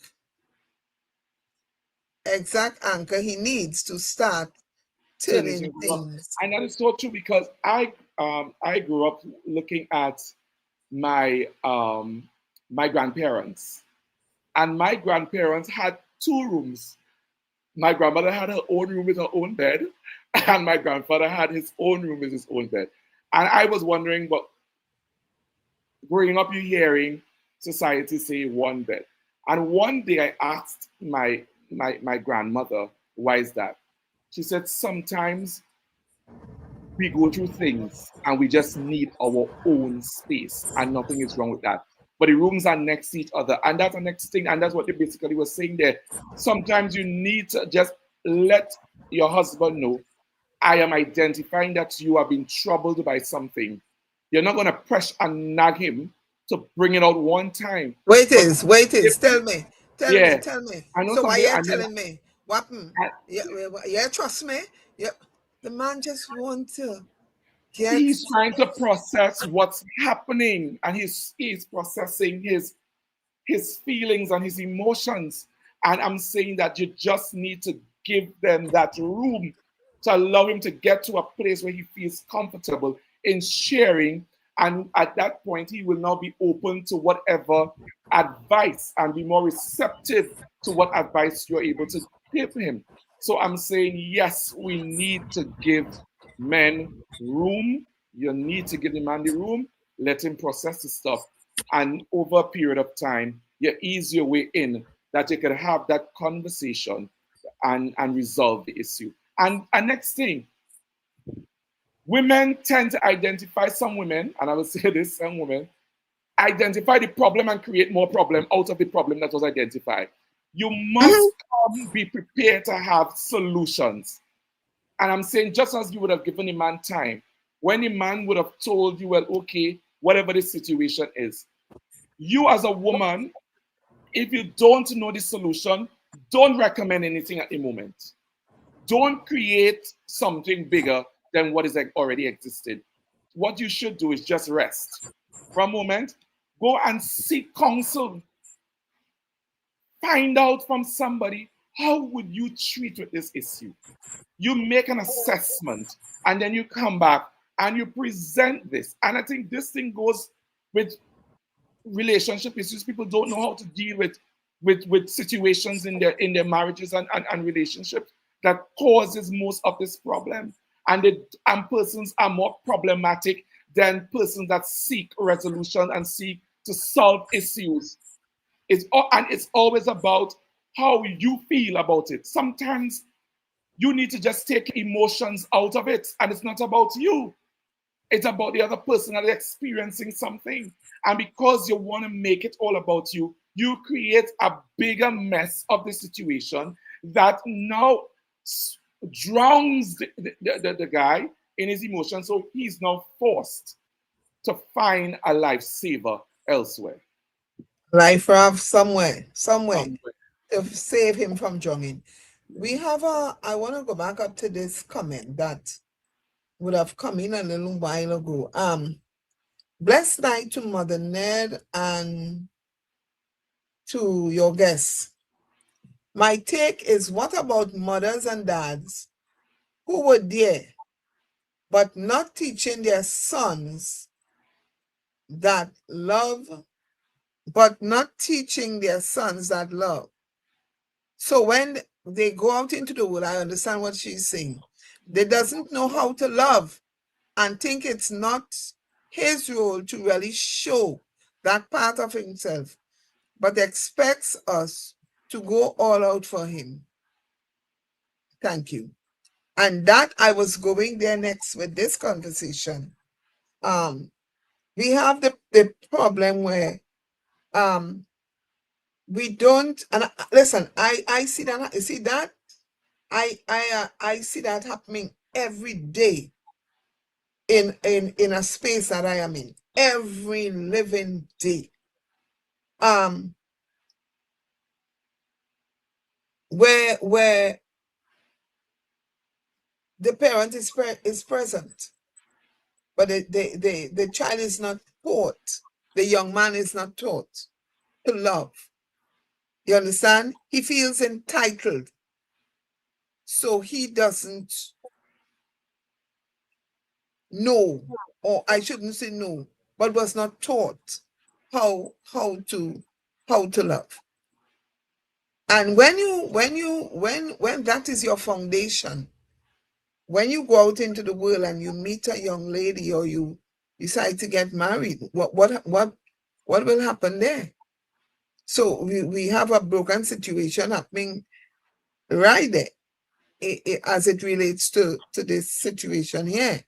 Speaker 1: anchor he needs to start turning things.
Speaker 2: And that is so true, because I grew up looking at my my grandparents, and my grandparents had 2 rooms. My grandmother had her own room with her own bed, and my grandfather had his own room with his own bed. And I was wondering, but growing up, you're hearing society say one bed. And one day I asked my grandmother, why is that? She said, sometimes we go through things and we just need our own space, and nothing is wrong with that. But the rooms are next to each other, and that's the next thing, and that's what they basically were saying there. Sometimes you need to just let your husband know, I am identifying that you are being troubled by something. You're not going to press and nag him to bring it out one time.
Speaker 1: Wait, tell me. So why you telling me? What? Yeah, trust me. Yeah, the man just wants to get.
Speaker 2: He's trying to process what's happening, and he's processing his feelings and his emotions. And I'm saying that you just need to give them that room to allow him to get to a place where he feels comfortable in sharing. And at that point, he will now be open to whatever advice and be more receptive to what advice you're able to give him. So I'm saying, yes, we need to give men room. You need to give the man the room, let him process the stuff. And over a period of time, you ease your way in, that you can have that conversation and resolve the issue. And next thing, women tend to identify, some women, and I will say this, some women, identify the problem and create more problem out of the problem that was identified. You must be prepared to have solutions. And I'm saying, just as you would have given a man time, when a man would have told you, well, okay, whatever the situation is, you as a woman, if you don't know the solution, don't recommend anything at the moment. Don't create something bigger than what is already existed. What you should do is just rest for a moment, go and seek counsel. Find out from somebody, how would you treat with this issue? You make an assessment and then you come back and you present this. And I think this thing goes with relationship issues. People don't know how to deal with situations in their marriages and relationships that causes most of this problem. And persons are more problematic than persons that seek resolution and seek to solve issues. It's always about how you feel about it. Sometimes you need to just take emotions out of it, and it's not about you. It's about the other person that is experiencing something. And because you want to make it all about you, you create a bigger mess of the situation that now drowns the guy in his emotions. So he's now forced to find a lifesaver elsewhere.
Speaker 1: Life raft somewhere to save him from drowning. I want to go back up to this comment that would have come in a little while ago. Blessed night to Mother Ned and to your guests. My take is, what about mothers and dads who were there but not teaching their sons that love, So when they go out into the world, I understand what she's saying. They doesn't know how to love and think it's not his role to really show that part of himself, but expects us to go all out for him. Thank you. And that I was going there next with this conversation. We have the problem where we don't, and listen, I see that, you see that? I see that happening every day in a space that I am in, every living day. Where the parent is present, but the child is not taught, the young man is not taught to love. You understand? He feels entitled, so he doesn't know, or I shouldn't say no, but was not taught how to love. And when that is your foundation, when you go out into the world and you meet a young lady or you decide to get married, what will happen there? So we have a broken situation happening right there, as it relates to this situation here.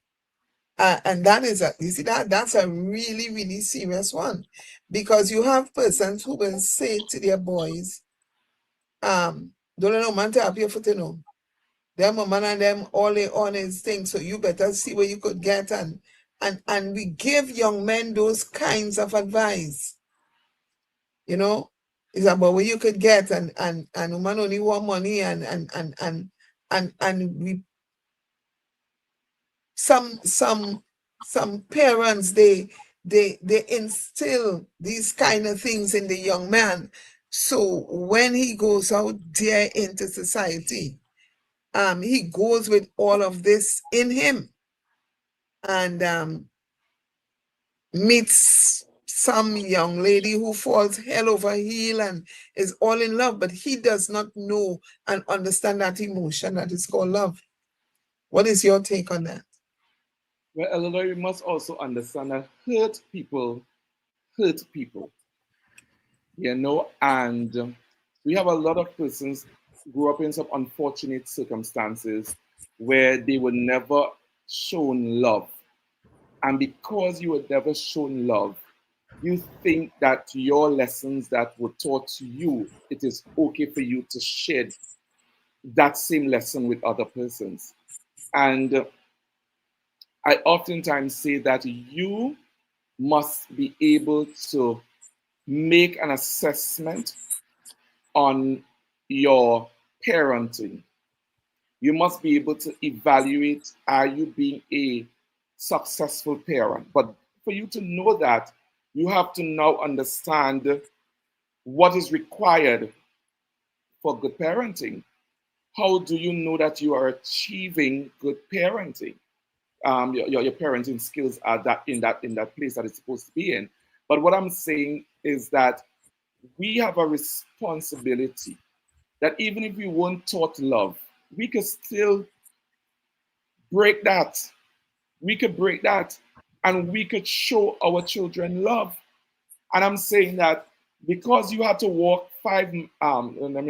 Speaker 1: And that is you see that's a really, really serious one, because you have persons who will say to their boys, don't know man to have your foot, them man and them all they on is things, so you better see what you could get, and we give young men those kinds of advice. It's about what you could get, and woman only want money, and we some parents, they instill these kind of things in the young man, so when he goes out there into society, he goes with all of this in him, and meets some young lady who falls hell over heel and is all in love, but he does not know and understand that emotion that is called love. What is your take on that?
Speaker 2: Well, Eleanor, you must also understand that hurt people hurt people, and we have a lot of persons grew up in some unfortunate circumstances where they were never shown love. And because you were never shown love, you think that your lessons that were taught to you, it is okay for you to share that same lesson with other persons. And I oftentimes say that you must be able to make an assessment on your parenting. You must be able to evaluate, are you being a successful parent? But for you to know that, you have to now understand what is required for good parenting. How do you know that you are achieving good parenting? Your parenting skills are that in that place that it's supposed to be in. But what I'm saying is that we have a responsibility that even if we weren't taught love, we could still break that. We could break that, and we could show our children love. And I'm saying that because you had to walk let me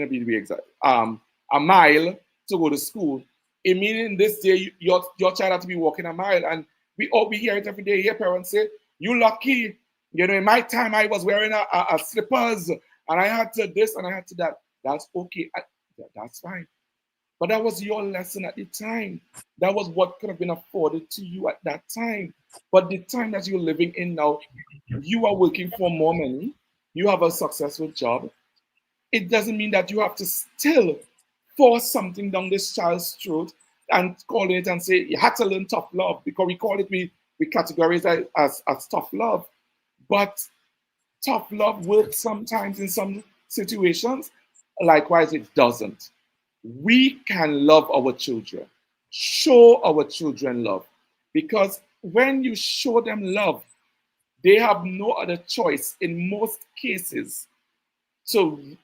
Speaker 2: be exact, a mile to go to school, it meaning this day your child had to be walking a mile. And we hear it every day. Hear parents say, "You lucky." In my time, I was wearing a slippers, and I had to this and I had to that. That's okay. That's fine. But that was your lesson at the time. That was what could have been afforded to you at that time. But the time that you're living in now, you are working for more money, you have a successful job. It doesn't mean that you have to still force something down this child's throat and call it and say, you had to learn tough love, because we call it, we categorize it as tough love. But tough love works sometimes in some situations. Likewise, it doesn't. We can love our children, show our children love, because when you show them love, they have no other choice in most cases to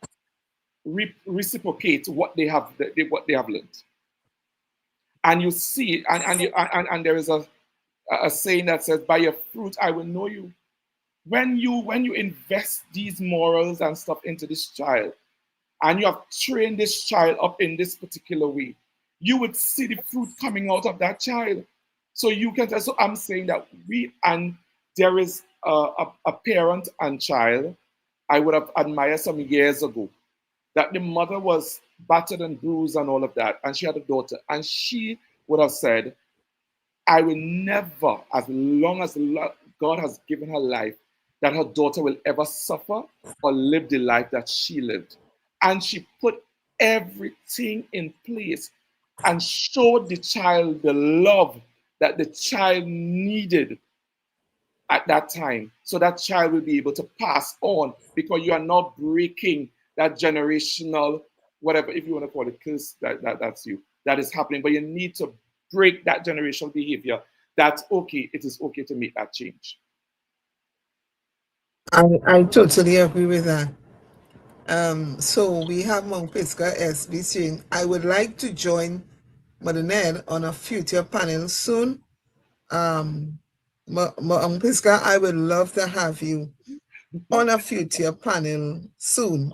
Speaker 2: reciprocate what they have learned. And you see, and there is a saying that says, "By your fruit I will know you." When you invest these morals and stuff into this child, and you have trained this child up in this particular way, you would see the fruit coming out of that child. So you can tell. So I'm saying that there is a parent and child I would have admired some years ago, that the mother was battered and bruised and all of that, and she had a daughter, and she would have said, I will never, as long as God has given her life, that her daughter will ever suffer or live the life that she lived. And she put everything in place and showed the child the love that the child needed at that time. So that child will be able to pass on, because you are not breaking that generational, whatever, if you want to call it curse, that's you, that is happening. But you need to break that generational behavior. That's okay. It is okay to make that change.
Speaker 1: I totally agree with that. So we have Mount Pisgah SB saying, I would like to join Mother Ned on a future panel soon. Mount Pisgah, I would love to have you on a future panel soon.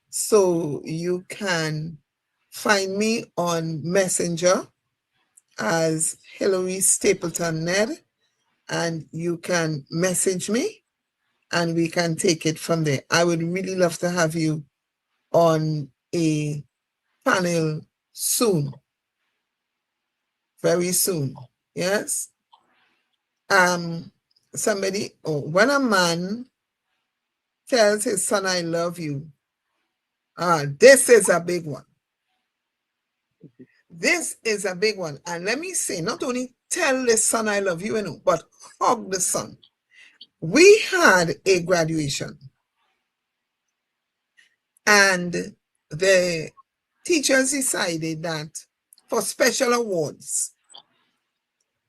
Speaker 1: So you can find me on Messenger as Hilary Stapleton Ned, and you can message me and we can take it from there. I would really love to have you on a panel soon, very soon. Yes. When a man tells his son, I love you, this is a big one. This is a big one. And let me say, not only tell the son I love you, but hug the son. We had a graduation, and the teachers decided that for special awards,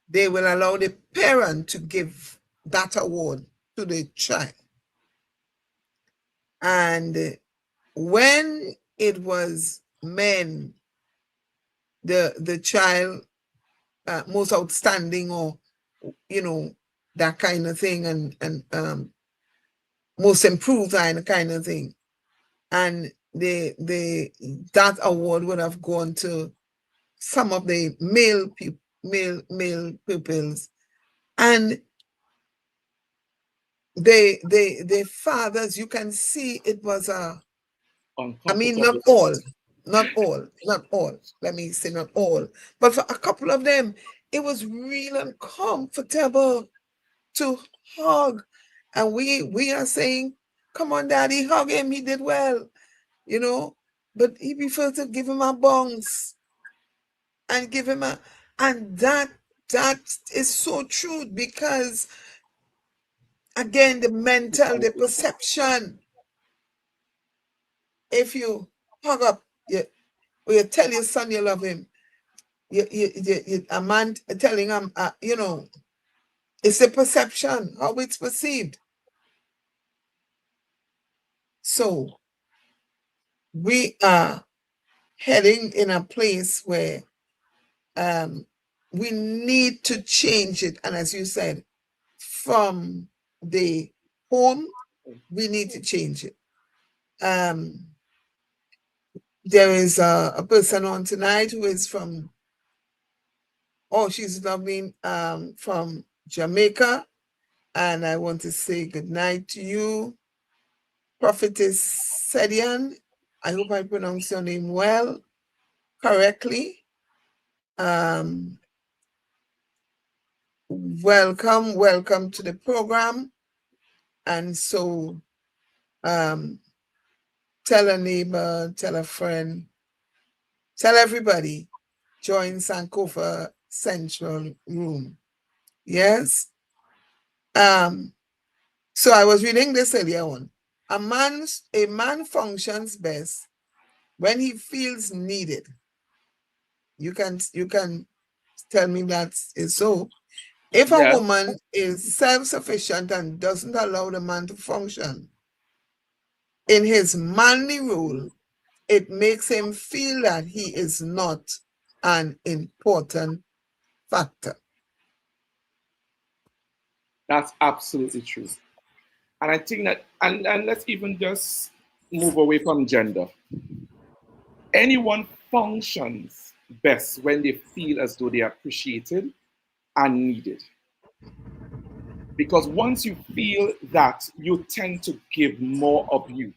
Speaker 1: they will allow the parent to give that award to the child. And when it was men, the child most outstanding, or that kind of thing, and most improved kind of thing, and that award would have gone to some of the male pupils, and the fathers, you can see it was I mean, not
Speaker 2: Uncomfortable.
Speaker 1: all, not all, not all. Let me say not all, but for a couple of them, it was real uncomfortable to hug. And we are saying, come on, daddy, hug him. He did well, you know. But he preferred to give him a bounce and give him a and that is so true because again, the mental, the perception. If you hug up, or you tell your son you love him, a man telling him, it's a perception, how it's perceived. So we are heading in a place where we need to change it. And as you said, from the home, we need to change it. There is a person on tonight who is from, she's loving from Jamaica. And I want to say good night to you, Prophetess Sedian. I hope I pronounced your name well, correctly. Welcome to the program. And so tell a neighbor, tell a friend, tell everybody, join Sankofa Central Room. Yes? So I was reading this earlier on. A man functions best when he feels needed. You can tell me that is so. If a woman is self-sufficient and doesn't allow the man to function in his manly role, it makes him feel that he is not an important factor.
Speaker 2: That's absolutely true. And I think that, and let's even just move away from gender. Anyone functions best when they feel as though they are appreciated and needed. Because once you feel that, you tend to give more of you.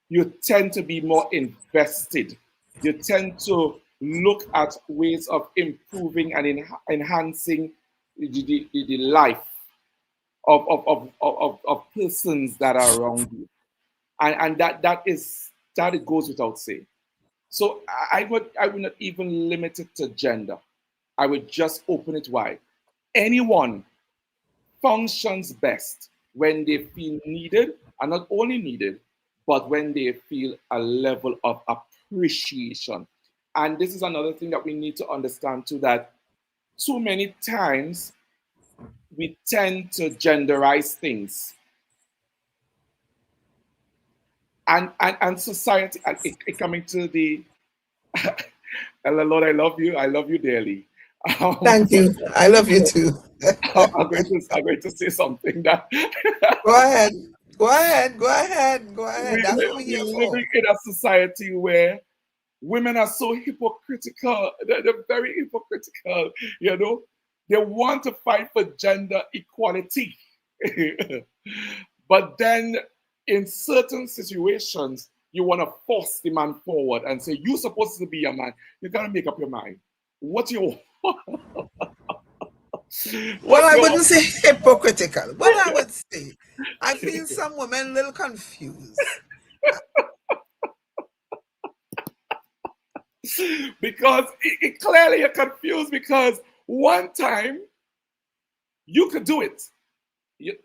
Speaker 2: You tend to be more invested. You tend to look at ways of improving and enhancing the life of persons that are around you. And that it goes without saying. So I would not even limit it to gender. I would just open it wide. Anyone functions best when they feel needed, and not only needed, but when they feel a level of appreciation. And this is another thing that we need to understand too, that too many times we tend to genderize things. And society, coming to the Lord, I love you dearly.
Speaker 1: Thank you. I love you too.
Speaker 2: I'm going to say something that
Speaker 1: Go ahead. That's what we're here
Speaker 2: we're
Speaker 1: for.
Speaker 2: living in a society where women are so hypocritical. They're very hypocritical, you know. They want to fight for gender equality. But then in certain situations, you want to force the man forward and say, you're supposed to be a man. You got to make up your mind. What you
Speaker 1: Well, I wouldn't say hypocritical. What I would say, I feel some women a little confused.
Speaker 2: Because clearly you're confused because one time you could do it.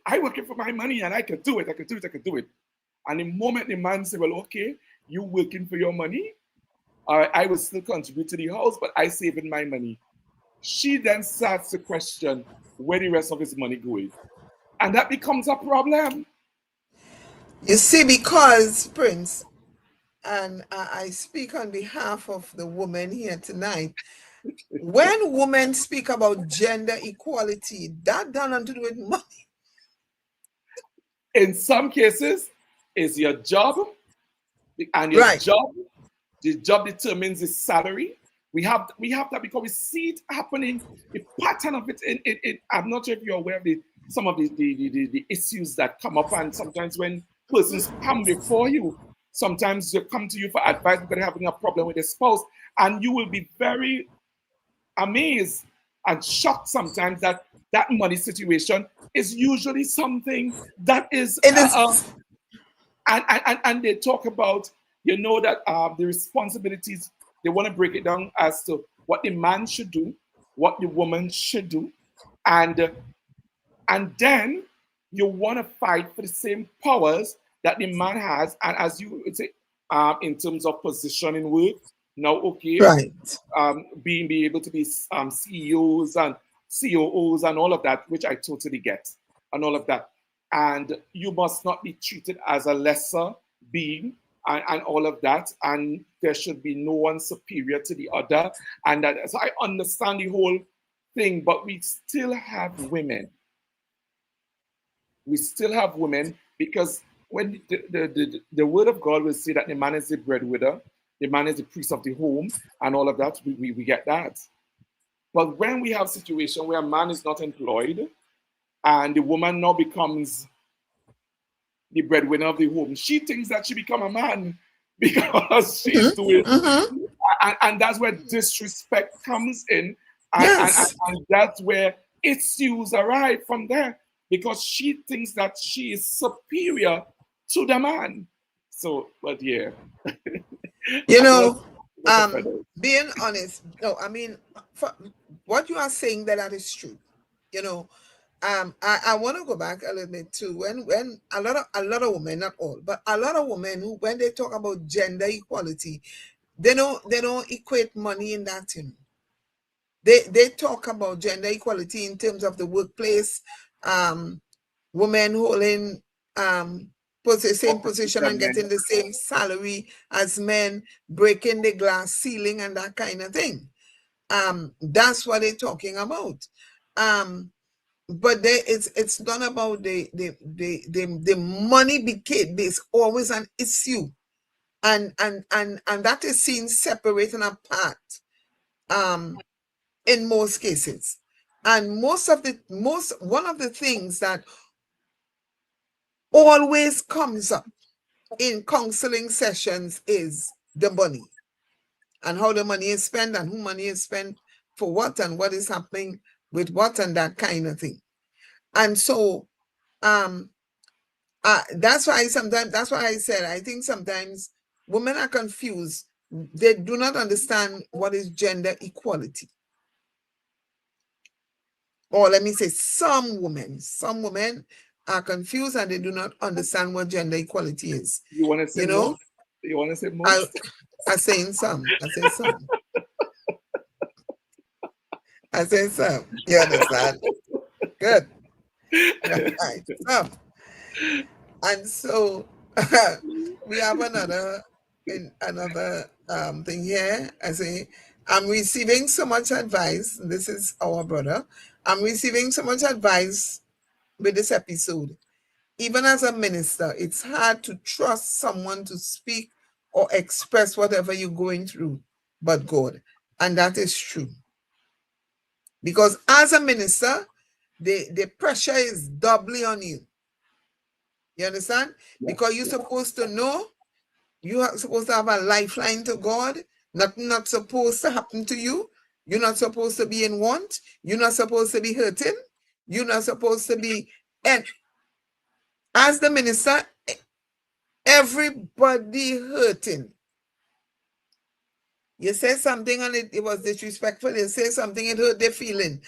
Speaker 2: I working for my money and I could do it. I could do it. And the moment the man said, well, okay, you working for your money, I will still contribute to the house, but I saving my money. She then starts to question where the rest of his money going. And that becomes a problem.
Speaker 1: You see, because, Prince, and I speak on behalf of the women here tonight, when women speak about gender equality, that does not to do with money.
Speaker 2: In some cases, it's your job, and your
Speaker 1: Right.
Speaker 2: job, the job determines the salary. We have that because we see it happening. The pattern of it. I'm not sure if you're aware of some of the issues that come up. And sometimes when persons come before you, sometimes they come to you for advice because they're having a problem with their spouse, and you will be very amazed and shocked sometimes that that money situation is usually something that is
Speaker 1: It is.
Speaker 2: and they talk about, you know, that the responsibilities, they want to break it down as to what the man should do, what the woman should do, and and then you want to fight for the same powers that the man has. And as you would say, in terms of position in work, now, okay,
Speaker 1: Right.
Speaker 2: being be able to be CEOs and COOs and all of that, which I totally get, and all of that. And you must not be treated as a lesser being, and all of that. And there should be no one superior to the other. And that, so I understand the whole thing, but we still have women. We still have women because when the word of God will say that the man is the breadwinner, the man is the priest of the home, and all of that, we get that. But when we have situation where a man is not employed and the woman now becomes the breadwinner of the home, she thinks that she become a man because she's doing, and that's where disrespect comes in,
Speaker 1: Yes.
Speaker 2: and that's where issues arise from there because she thinks that she is superior to the man. So, but yeah,
Speaker 1: You
Speaker 2: I was
Speaker 1: know,
Speaker 2: offended.
Speaker 1: being honest, no, I mean, for, what you are saying that is true. You know, I want to go back a little bit too. When a lot of women, not all, but a lot of women who, when they talk about gender equality, they don't equate money in that. They talk about gender equality in terms of the workplace, women holding same position and getting the same salary as men, breaking the glass ceiling and that kind of thing. That's what they're talking about. But it's not about the money became, there's always an issue, and that is seen separate and apart in most cases. And one of the things that always comes up in counseling sessions is the money, and how the money is spent, and who money is spent for what, and what is happening with what, and that kind of thing. And so that's why I said I think sometimes women are confused. They do not understand what is gender equality. Or let me say, some women are confused and they do not understand what gender equality is.
Speaker 2: You want to say
Speaker 1: You know,
Speaker 2: most? You want to say
Speaker 1: I
Speaker 2: most?
Speaker 1: I saying some. I say some. I say some. You understand? Good. Right. Some. And so we have another thing here. I say, I'm receiving so much advice. This is our brother. I'm receiving so much advice with this episode. Even as a minister, it's hard to trust someone to speak or express whatever you're going through but God. And that is true. Because as a minister, the pressure is doubly on you. You understand? Because you're supposed to know, you are supposed to have a lifeline to God. Nothing not supposed to happen to you. You're not supposed to be in want. You're not supposed to be hurting. You're not supposed to be. And as the minister, everybody hurting. You say something and it was disrespectful. You say something, it hurt their feeling.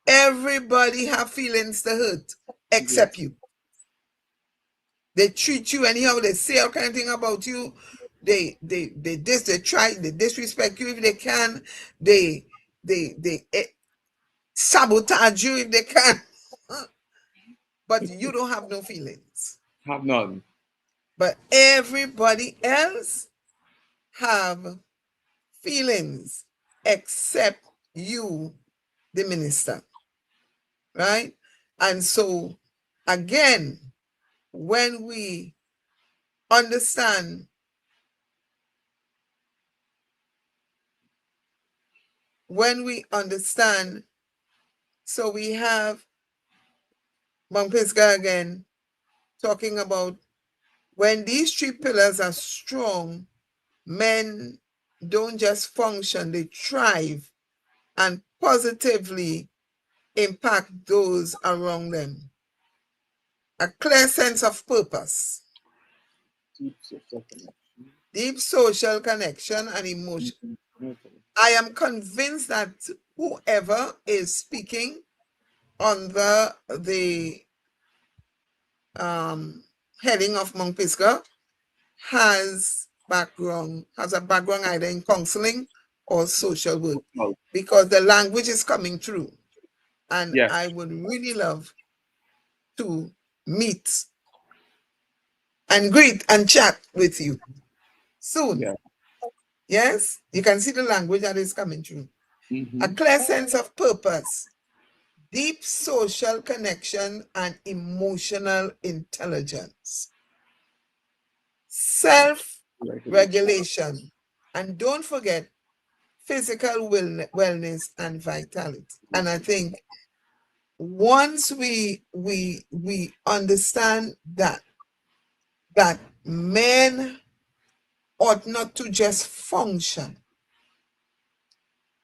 Speaker 1: Everybody have feelings to hurt except you. They treat you anyhow. They say all kind of thing about you. They disrespect you if they can. They sabotage you if they can. But you don't have no feelings.
Speaker 2: Have none.
Speaker 1: But everybody else have feelings except you, the minister. Right? And so again, when we understand so we have Mampiska again, talking about when these three pillars are strong, men don't just function, they thrive and positively impact those around them. A clear sense of purpose, deep social connection and emotion. I am convinced that whoever is speaking on the heading of Mount Pisgah has a background either in counseling or social work, because the language is coming through. And
Speaker 2: Yes.
Speaker 1: I would really love to meet and greet and chat with you soon.
Speaker 2: Yeah.
Speaker 1: Yes, you can see the language that is coming through. A clear sense of purpose, deep social connection and emotional intelligence, self-regulation, and don't forget physical wellness and vitality. And I think once we understand that men ought not to just function.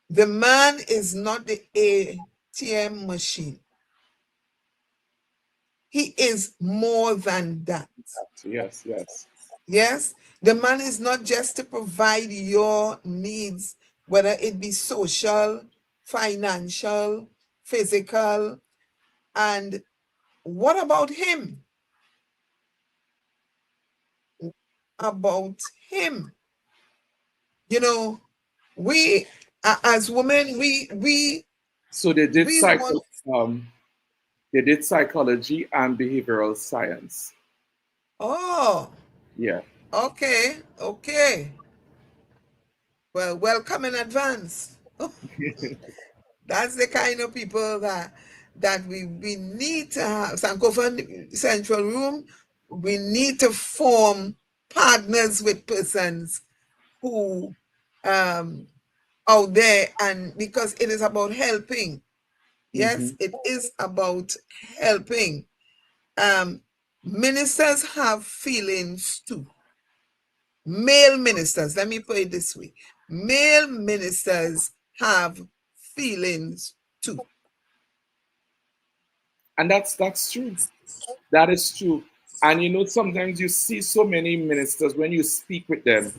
Speaker 1: The man is not the ATM machine. He is more than that.
Speaker 2: Yes, yes.
Speaker 1: Yes, the man is not just to provide your needs, whether it be social, financial, physical, and what about him? About him. You know, we as women, we
Speaker 2: So they did
Speaker 1: want.
Speaker 2: they did psychology and behavioral science.
Speaker 1: Oh,
Speaker 2: Yeah.
Speaker 1: okay, okay. Well, welcome in advance. That's the kind of people that we need to have. Sankofa Central Room, we need to form partners with persons who out there, and because it is about helping. Yes, it is about helping. Ministers have feelings too. Male ministers, let me put it this way. Male ministers have feelings too.
Speaker 2: And that's true. That is true. And you know, sometimes you see so many ministers, when you speak with them,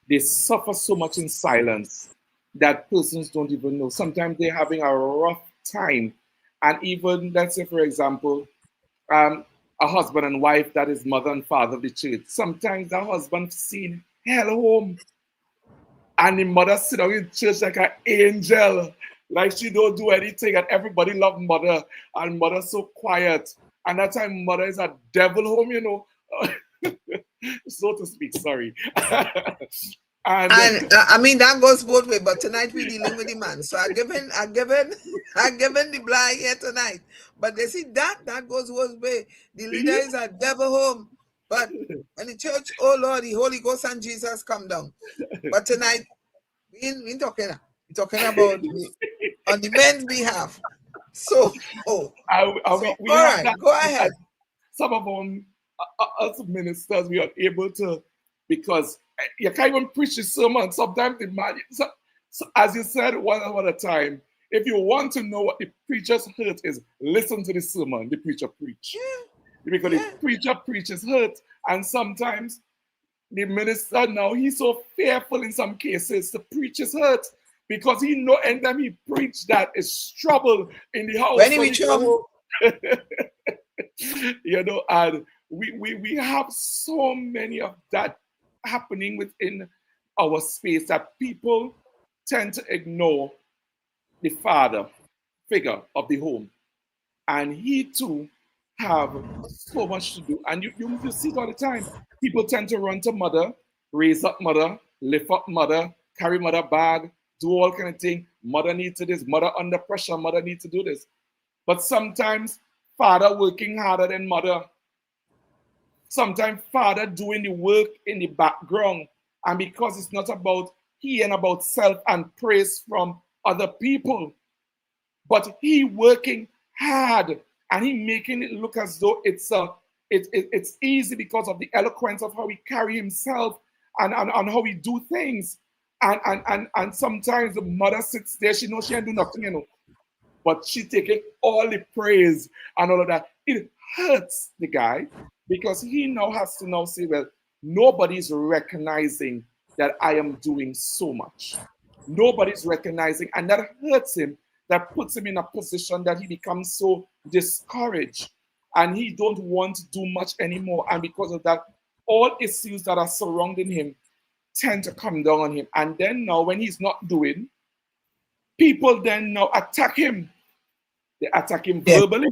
Speaker 2: they suffer so much in silence that persons don't even know. Sometimes they're having a rough time. And even, let's say, for example, a husband and wife that is mother and father of the church. Sometimes the husband seen hell home, and the mother sit down in church like an angel, like she don't do anything, and everybody love mother, and mother so quiet. And that time mother is a devil home, you know, so to speak. Sorry.
Speaker 1: And I mean that goes both ways, but tonight we're dealing with the man. So I given the blind here tonight. But they see that goes both ways. The leader is a devil home. But in the church, oh Lord, the Holy Ghost and Jesus come down. But tonight we talking about on the men's behalf. So
Speaker 2: we
Speaker 1: all
Speaker 2: have
Speaker 1: right,
Speaker 2: that.
Speaker 1: go ahead.
Speaker 2: Some of them, us ministers, we are able to, because you can't even preach the sermon. Sometimes the man, so as you said one at a time, if you want to know what the preacher's hurt is, listen to the sermon the preacher preach. Because the preacher preaches hurt, and sometimes the minister now, he's so fearful in some cases to preach his hurt, because he know anytime he preach that is trouble in the house.
Speaker 1: When he reach home.
Speaker 2: You know, and we have so many of that happening within our space that people tend to ignore the father figure of the home, and he too have so much to do. And you see it all the time. People tend to run to mother, raise up mother, lift up mother, carry mother bag, do all kind of thing. Mother needs to this, mother under pressure, mother needs to do this. But sometimes father working harder than mother. Sometimes father doing the work in the background. And because it's not about he and about self and praise from other people, but he working hard and he making it look as though it's easy because of the eloquence of how he carry himself and how he do things. And sometimes the mother sits there, she knows she ain't do nothing, but she taking all the praise and all of that. It hurts the guy because he now has to now say, well, nobody's recognizing that I am doing so much. Nobody's recognizing, and that hurts him. That puts him in a position that he becomes so discouraged, and he don't want to do much anymore. And because of that, all issues that are surrounding him tend to come down on him. And then now, when he's not doing, people then now attack him. They attack him
Speaker 1: Yeah.
Speaker 2: verbally.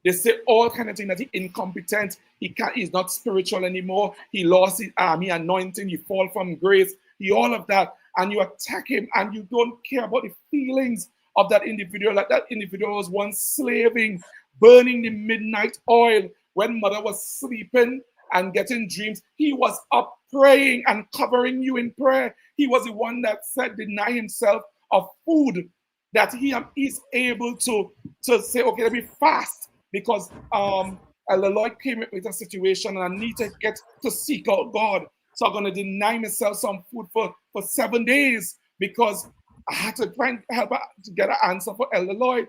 Speaker 2: They say all kind of things, that he's incompetent, he's not spiritual anymore, he lost his army anointing, he fall from grace, he all of that, and you attack him, and you don't care about the feelings of that individual. Like that individual was once slaving, burning the midnight oil when mother was sleeping and getting dreams. He was up praying and covering you in prayer. He was the one that said, deny himself of food, that he's able to say, okay, let me fast because Lloyd came with a situation and I need to get to seek out God. So I'm going to deny myself some food for 7 days because I had to try and help to get an answer for Elder Lloyd.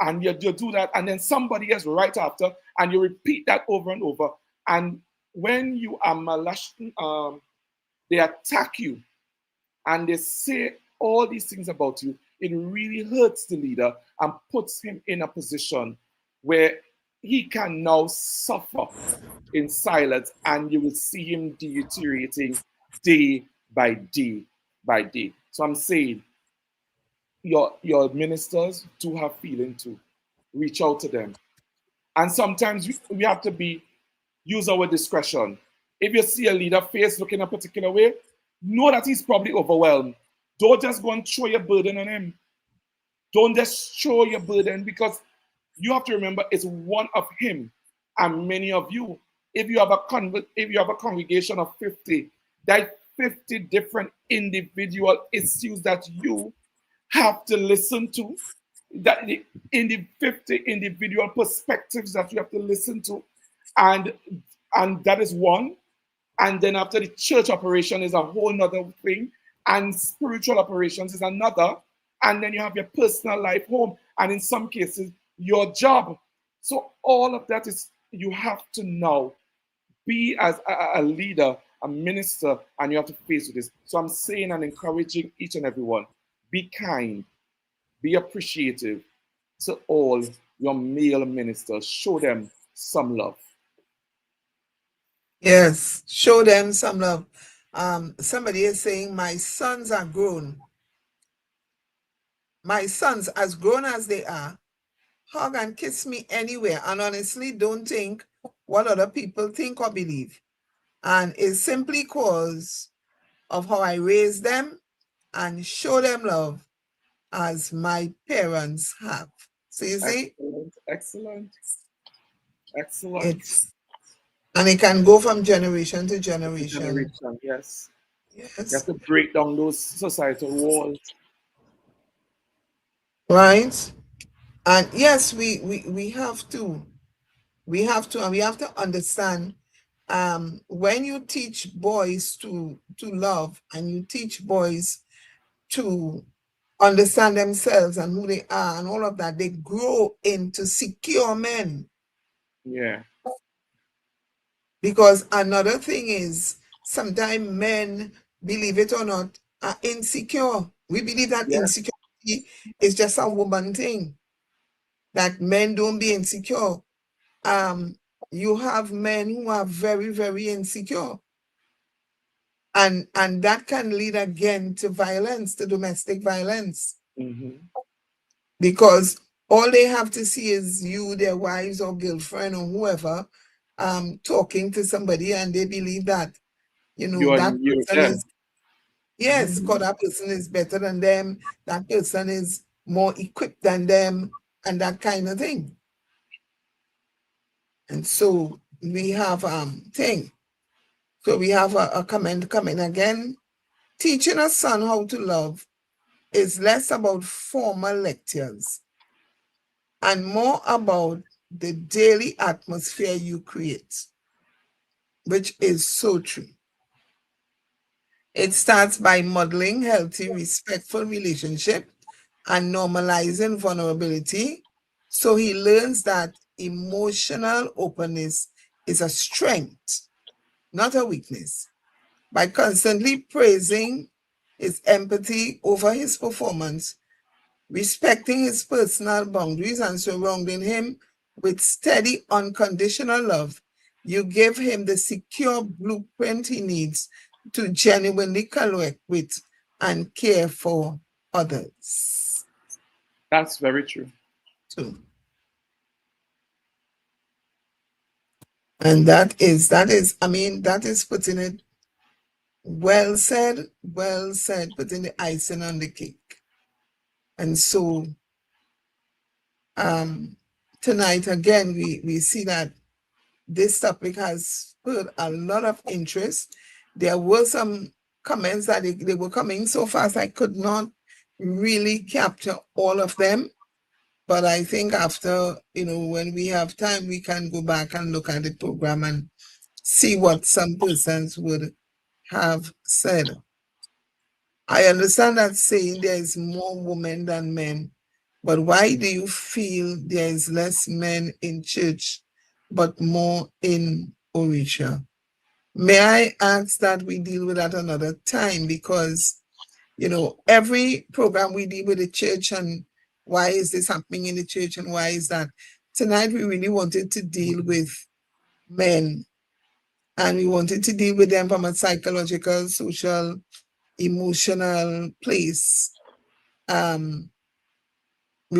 Speaker 2: And you do that, and then somebody else right after, and you repeat that over and over. And when you are molested, they attack you and they say all these things about you. It really hurts the leader and puts him in a position where he can now suffer in silence, and you will see him deteriorating day by day by day. So I'm saying, your ministers do have feeling too. Reach out to them. And sometimes we have to use our discretion. If you see a leader face looking a particular way, know that he's probably overwhelmed. Don't just go and throw your burden on him. Don't just throw your burden, because you have to remember it's one of him and many of you. If you have a congregation of 50, that 50 different individual issues that you have to listen to, that in the 50 individual perspectives that you have to listen to, and that is one. And then after, the church operation is a whole nother thing, and spiritual operations is another, and then you have your personal life, home, and in some cases your job. So all of that is, you have to now be as a leader, a minister, and you have to face with this. So I'm saying and encouraging each and every one, be kind, be appreciative to all your male ministers. Show them some love.
Speaker 1: Yes, show them some love. Somebody is saying, my sons are grown. My sons, as grown as they are, hug and kiss me anywhere. And honestly, don't think what other people think or believe. And it's simply because of how I raised them and show them love as my parents have. So you see?
Speaker 2: Excellent. Excellent.
Speaker 1: And it can go from generation to generation.
Speaker 2: Yes.
Speaker 1: Yes.
Speaker 2: You have to break down those societal walls.
Speaker 1: Right? And yes, we have to. We have to, and we have to understand, when you teach boys to love, and you teach boys to understand themselves and who they are and all of that, they grow into secure men.
Speaker 2: Yeah.
Speaker 1: Because another thing is, sometimes men, believe it or not, are insecure. We believe that insecurity is just a woman thing, that men don't be insecure. You have men who are very, very insecure. And that can lead again to violence, to domestic violence.
Speaker 2: Mm-hmm.
Speaker 1: Because all they have to see is you, their wives or girlfriend or whoever, talking to somebody, and they believe that, that person is, yes, because that person is better than them, that person is more equipped than them, and that kind of thing. And so we have thing. So we have a comment coming again. Teaching a son how to love is less about formal lectures and more about the daily atmosphere you create, which is so true. It starts by modeling healthy, respectful relationship and normalizing vulnerability. So he learns that emotional openness is a strength, not a weakness. By constantly praising his empathy over his performance, respecting his personal boundaries, and surrounding him with steady, unconditional love, you give him the secure blueprint he needs to genuinely connect with and care for others.
Speaker 2: That's very true.
Speaker 1: Too. And that is, that is putting it well said, putting the icing on the cake. And so tonight, again, we see that this topic has spurred a lot of interest. There were some comments that they were coming so fast I could not really capture all of them. But I think after, when we have time, we can go back and look at the program and see what some persons would have said. I understand that saying there is more women than men, but why do you feel there is less men in church, but more in Orisha? May I ask that we deal with that another time? Because, every program we deal with the church and why is this happening in the church and why is that? Tonight, we really wanted to deal with men, and we wanted to deal with them from a psychological, social, emotional place. We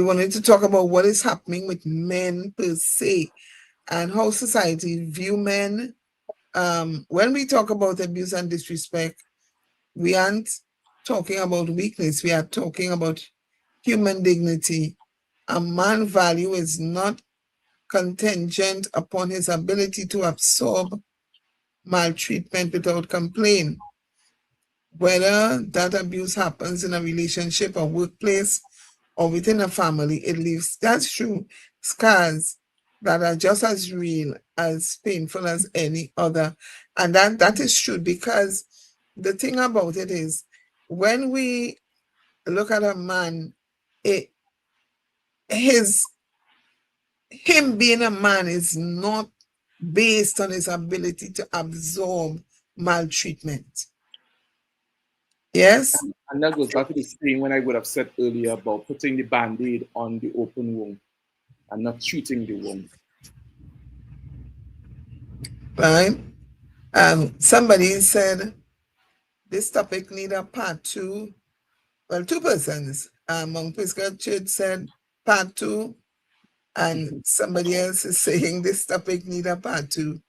Speaker 1: wanted to talk about what is happening with men per se and how society view men. When we talk about abuse and disrespect, we aren't talking about weakness. We are talking about human dignity. A man's value is not contingent upon his ability to absorb maltreatment without complaint. Whether that abuse happens in a relationship or workplace or within a family, it leaves, that's true, scars that are just as real, as painful as any other. And that is true, because the thing about it is, when we look at a man, him being a man is not based on his ability to absorb maltreatment. Yes?
Speaker 2: And that goes back to the saying when I would have said earlier about putting the band-aid on the open wound and not treating the wound.
Speaker 1: Right? Somebody said this topic need a part 2. Well, 2 persons. Mount Pisgah Church said part 2, and somebody else is saying this topic need a part 2.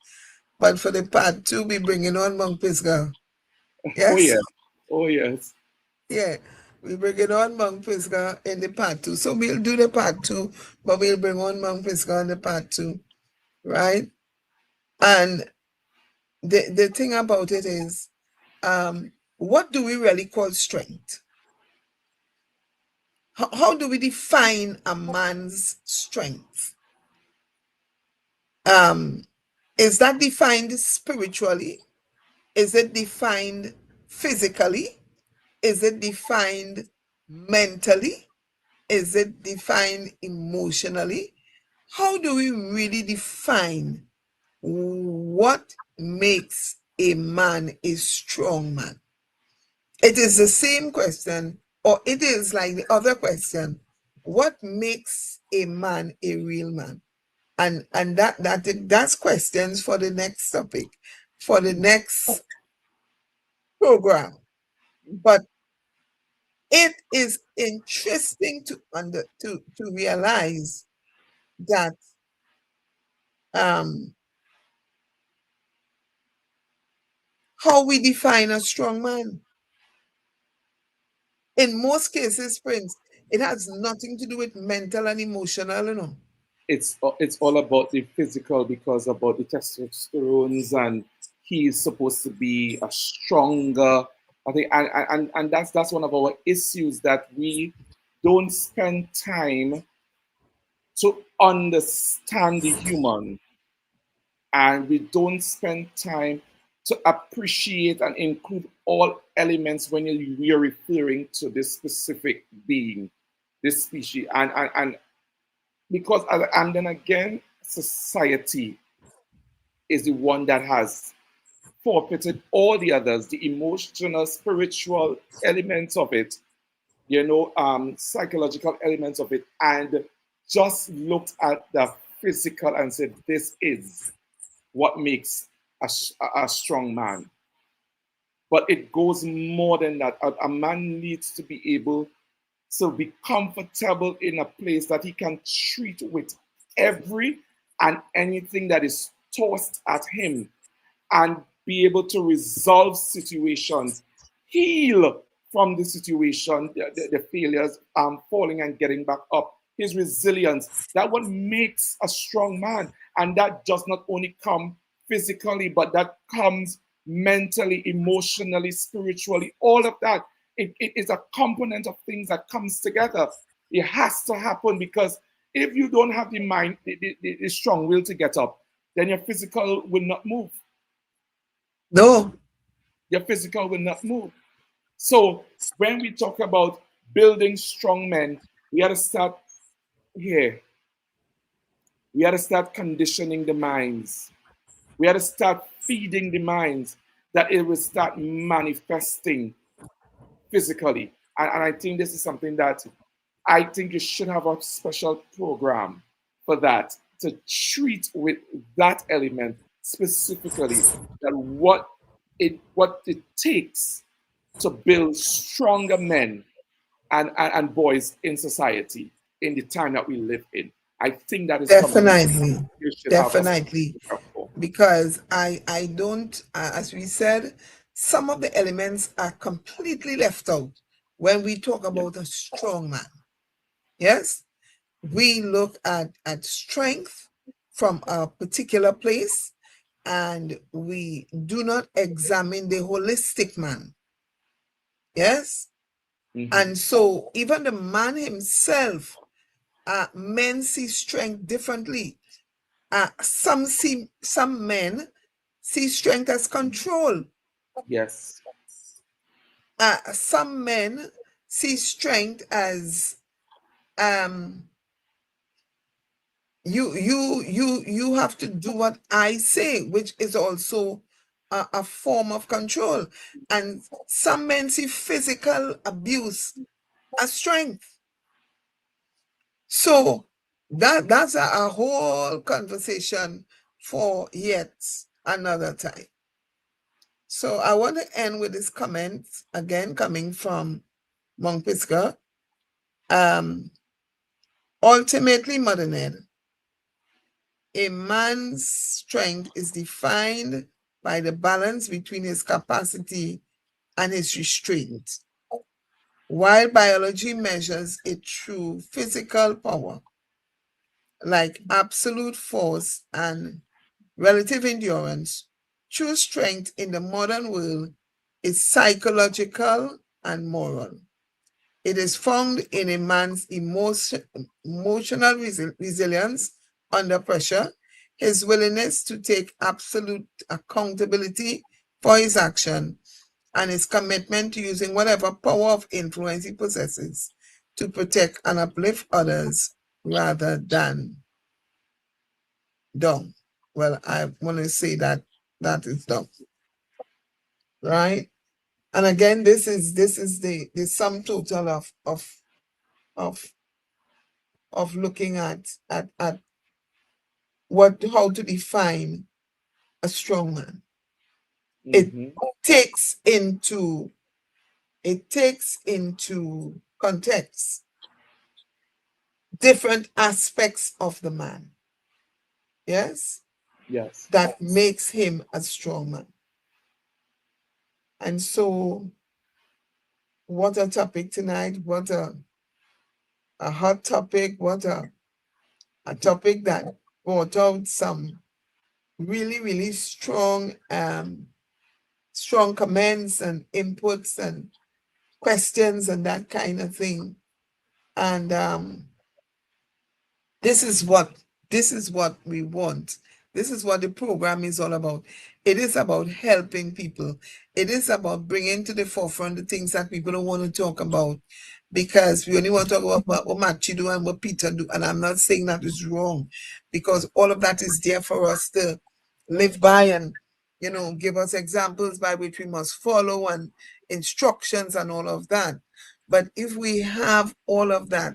Speaker 1: But for the part 2, we bringing on Mount Pisgah. Yes?
Speaker 2: Oh, yes. Oh, yes.
Speaker 1: Yeah, we bring it on Mount Pisgah in the part 2. So we'll do the part 2, but we'll bring on Mount Pisgah in the part 2, right? And the thing about it is, what do we really call strength? How do we define a man's strength? Is that defined spiritually? Is it defined physically? Is it defined mentally? Is it defined emotionally? How do we really define what makes a man a strong man? It is the same question, or it is like the other question, what makes a man a real man? And that's questions for the next topic, for the next program. But it is interesting to realize that how we define a strong man. In most cases, Prince, it has nothing to do with mental and emotional,
Speaker 2: It's all about the physical, because about the testosterones, and he's supposed to be a stronger. I think, and that's one of our issues, that we don't spend time to understand the human, and we don't spend time to appreciate and include all elements when you're referring to this specific being, this species. And because, and then again, society is the one that has forfeited all the others, the emotional, spiritual elements of it, psychological elements of it, and just looked at the physical and said, this is what makes a strong man. But it goes more than that. A man needs to be able to be comfortable in a place that he can treat with every and anything that is tossed at him, and be able to resolve situations, heal from the situation, the failures, falling and getting back up. His resilience, that what makes a strong man. And that does not only come physically, but that comes mentally, emotionally, spiritually, all of that. It is a component of things that comes together. It has to happen, because if you don't have the mind, the strong will to get up, then your physical will not move.
Speaker 1: No.
Speaker 2: Your physical will not move. So when we talk about building strong men, we got to start here. We got to start conditioning the minds. We got to start feeding the minds, that it will start manifesting physically. And I think this is something that I think you should have a special program for that, to treat with that element specifically, that what it takes to build stronger men and boys in society in the time that we live in. I think that is something that
Speaker 1: Definitely.
Speaker 2: you should have a
Speaker 1: Definitely.
Speaker 2: program for.
Speaker 1: Because I don't, as we said, some of the elements are completely left out when we talk
Speaker 2: Yeah.
Speaker 1: about a strong man. Yes, we look at strength from a particular place, and we do not examine the holistic man. Yes,
Speaker 2: Mm-hmm.
Speaker 1: and so even the man himself, men see strength differently. Some men see strength as control.
Speaker 2: Yes.
Speaker 1: Some men see strength as um you have to do what I say, which is also a form of control. And some men see physical abuse as strength. So that's a whole conversation for yet another time. So I want to end with this comment, again coming from Monk Pisker. Ultimately, Mother Ned, a man's strength is defined by the balance between his capacity and his restraint, while biology measures it through physical power, like absolute force and relative endurance. True strength in the modern world is psychological and moral. It is found in a man's emotional resilience under pressure, his willingness to take absolute accountability for his action, and his commitment to using whatever power of influence he possesses to protect and uplift others rather than dumb. Well, I want to say that is dumb, right? And again, this is the sum total of looking at how to define a strong man. It
Speaker 2: Mm-hmm.
Speaker 1: takes into context different aspects of the man. Yes,
Speaker 2: Yes.
Speaker 1: that makes him a strong man. And so, what a topic tonight! What a hot topic! What a topic that brought out some really strong strong comments and inputs and questions and that kind of thing. And this is what we want. This is what the program is all about. It is about helping people. It is about bringing to the forefront the things that people don't want to talk about, because we only want to talk about what Machi do and what Peter do. And I'm not saying that is wrong, because all of that is there for us to live by and, give us examples by which we must follow and instructions and all of that. But if we have all of that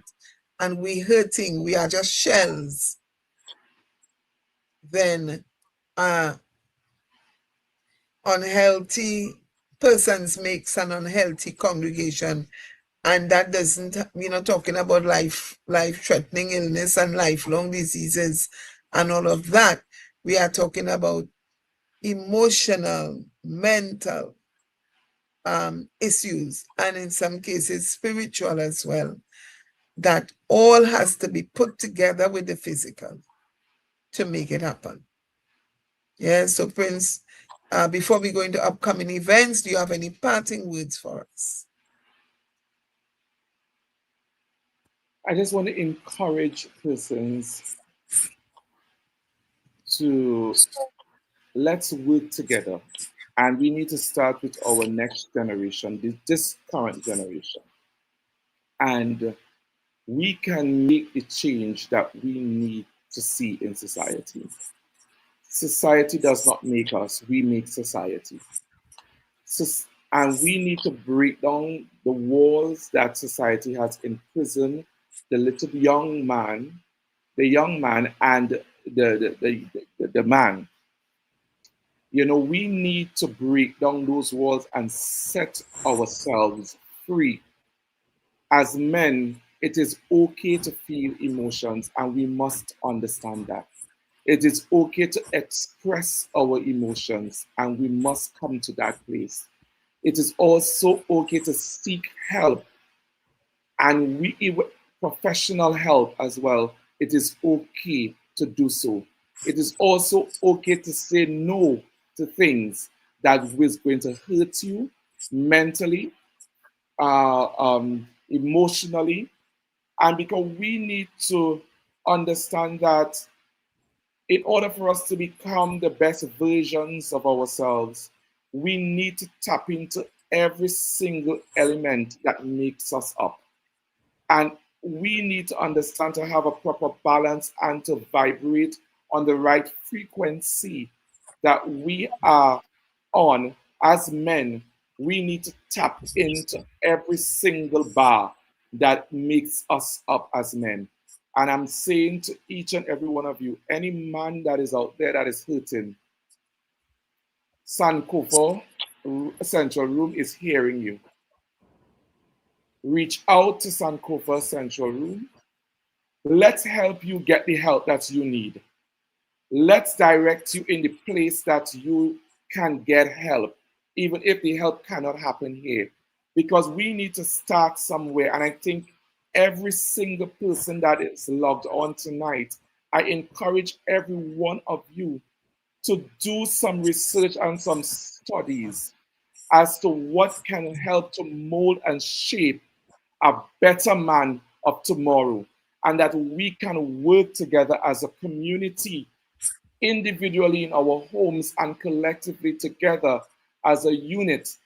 Speaker 1: and we hurting, we are just shells, then unhealthy persons makes an unhealthy congregation. And that doesn't, we're not talking about life-threatening illness and lifelong diseases and all of that. We are talking about emotional, mental issues, and in some cases spiritual as well. That all has to be put together with the physical to make it happen. Yeah, so Prince, before we go into upcoming events, do you have any parting words for us?
Speaker 2: I just want to encourage persons to let's work together. And we need to start with our next generation, this current generation. And we can make the change that we need to see in society. Society does not make us, we make society. And we need to break down the walls that society has imprisoned the little young man and the man. We need to break down those walls and set ourselves free. As men, it is okay to feel emotions, and we must understand that. It is okay to express our emotions, and we must come to that place. It is also okay to seek help, and professional help as well. It is okay to do so. It is also okay to say no to things that is going to hurt you mentally, emotionally, and because we need to understand that in order for us to become the best versions of ourselves, we need to tap into every single element that makes us up. And we need to understand to have a proper balance and to vibrate on the right frequency that we are on as men. We need to tap into every single bar that makes us up as men. And I'm saying to each and every one of you, any man that is out there that is hurting, Sankofa Central Room is hearing you. Reach out to Sankofa Central Room. Let's help you get the help that you need. Let's direct you in the place that you can get help, even if the help cannot happen here. Because we need to start somewhere. And I think every single person that is logged on tonight, I encourage every one of you to do some research and some studies as to what can help to mold and shape a better man of tomorrow, and that we can work together as a community, individually in our homes and collectively together as a unit,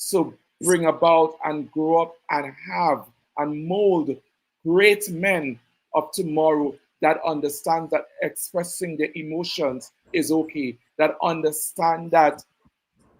Speaker 2: to bring about and grow up and have and mold great men of tomorrow that understand that expressing their emotions is okay, that understand that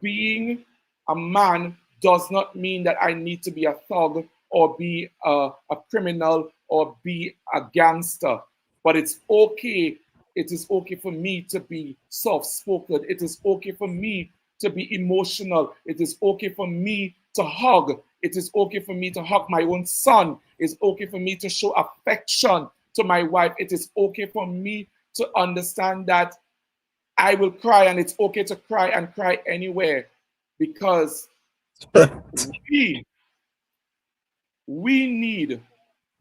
Speaker 2: being a man does not mean that I need to be a thug or be a criminal or be a gangster. But it's okay. It is okay for me to be soft spoken. It is okay for me to be emotional. It is okay for me to hug. It is okay for me to hug my own son. It's okay for me to show affection to my wife. It is okay for me to understand that I will cry, and it's okay to cry and cry anywhere, because we we need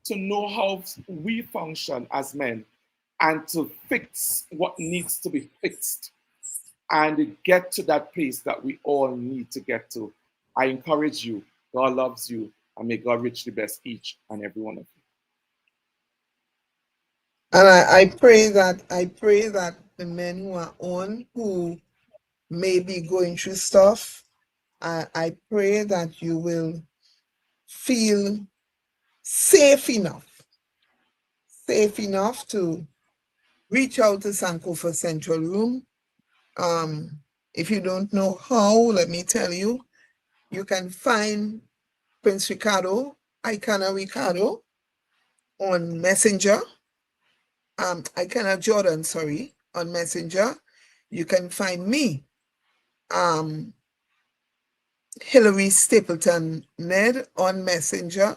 Speaker 2: to know how we function as men and to fix what needs to be fixed and get to that place that we all need to get to. I encourage you. God loves you, and may God richly bless each and every one of you.
Speaker 1: And I pray that the men who are on, who may be going through stuff, I pray that you will feel safe enough to reach out to Sankofa Central Room. If you don't know how, let me tell you, you can find Prince Ricardo, Ikenna Ricardo, on Messenger. Ikenna Jordan, sorry, on Messenger. You can find me, Hilary Stapleton Ned, on Messenger,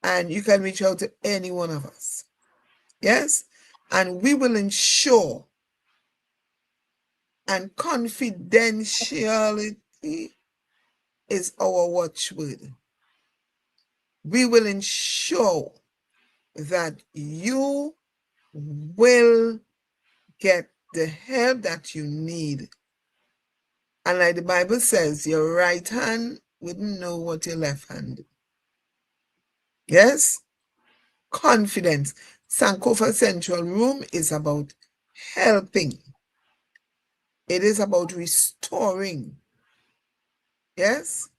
Speaker 1: and you can reach out to any one of us. Yes? And we will ensure, and confidentiality is our watchword. We will ensure that you will get the help that you need. And like the Bible says, your right hand wouldn't know what your left hand. Yes? Confidence. Sankofa Central Room is about helping. It is about restoring. Yes?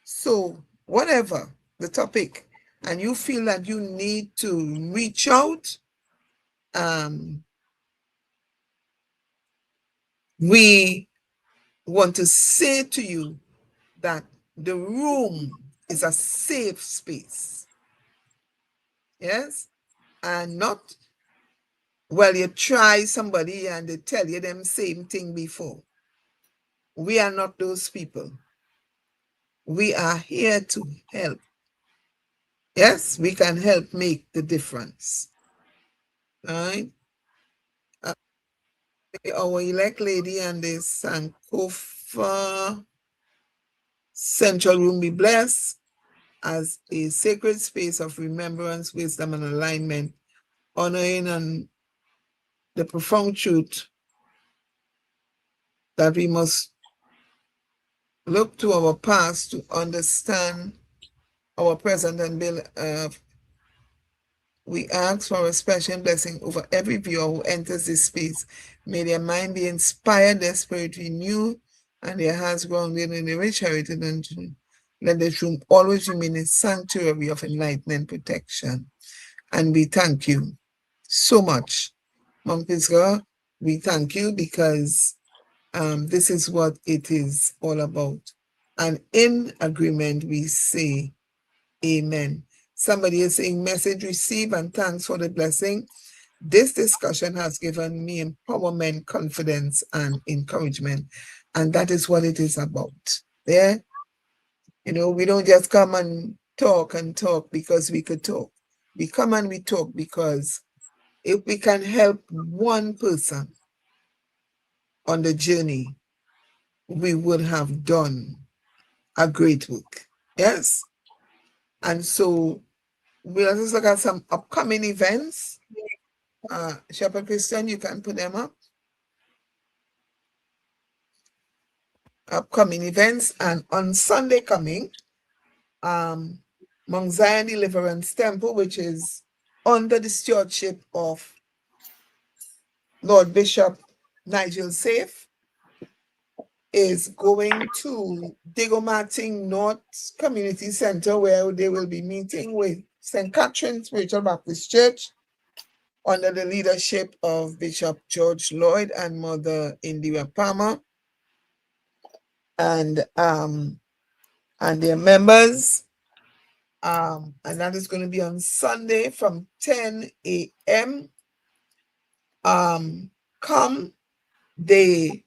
Speaker 1: So whatever the topic, and you feel that you need to reach out, we want to say to you that the room is a safe space. Yes? And not, well, you try somebody and they tell you them same thing before. We are not those people. We are here to help. Yes, we can help make the difference. Right? Our elect lady and the Sankofa Central Room be blessed as a sacred space of remembrance, wisdom, and alignment, honoring and the profound truth that we must look to our past to understand our present and build. We ask for a special blessing over every viewer who enters this space. May their mind be inspired, their spirit renewed, and their hearts grounded in the rich heritage and truth. Let this room always remain a sanctuary of enlightenment and protection. And we thank you so much, Mom Pisgah. We thank you because this is what it is all about. And in agreement, we say, Amen. Somebody is saying, message received and thanks for the blessing. This discussion has given me empowerment, confidence, and encouragement. And that is what it is about. Yeah? You know, we don't just come and talk because we could talk. We come and we talk because if we can help one person on the journey, we would have done a great work. Yes? And so we'll just look at some upcoming events. Shepherd Christian, you can put them up. Upcoming events. And on Sunday coming, Mount Zion Deliverance Temple, which is under the stewardship of Lord Bishop Nigel Safe, is going to Digomating North Community Center, where they will be meeting with St. Catherine's Spiritual Baptist Church under the leadership of Bishop George Lloyd and Mother Indira Palmer, and their members. And that is going to be on Sunday from 10 a.m. Come. The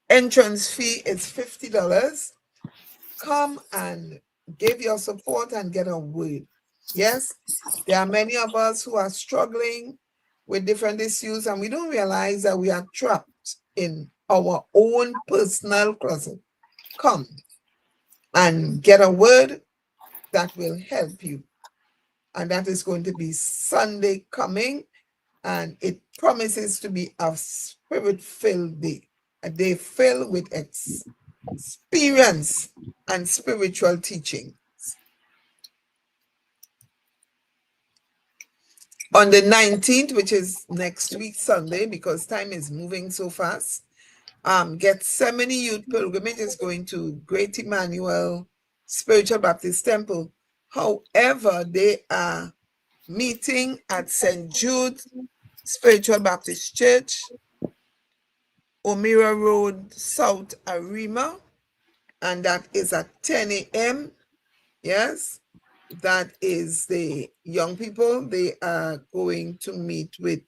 Speaker 1: entrance fee is $50. Come and give your support and get a word. Yes, there are many of us who are struggling with different issues, and we don't realize that we are trapped in our own personal closet. Come and get a word that will help you. And that is going to be Sunday coming, and it promises to be a spirit-filled day, a day filled with experience and spiritual teaching. On the 19th, which is next week, Sunday, because time is moving so fast, Gethsemane Youth Pilgrimage is going to Great Emmanuel Spiritual Baptist Temple. However, they are meeting at St. Jude Spiritual Baptist Church, O'Meara Road, South Arima, and that is at 10 a.m. Yes, that is the young people. They are going to meet with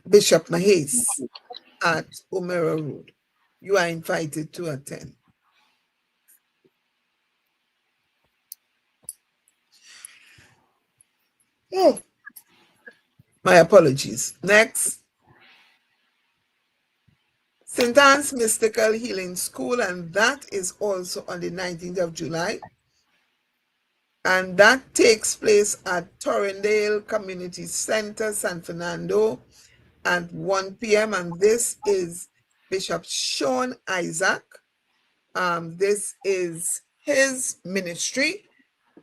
Speaker 1: Bishop Mahes at O'Meara Road. You are invited to attend. Oh, my apologies. Next, St. Anne's Mystical Healing School, and that is also on the 19th of July. And that takes place at Torrendale Community Center, San Fernando, at 1 p.m. And this is Bishop Sean Isaac. This is his ministry,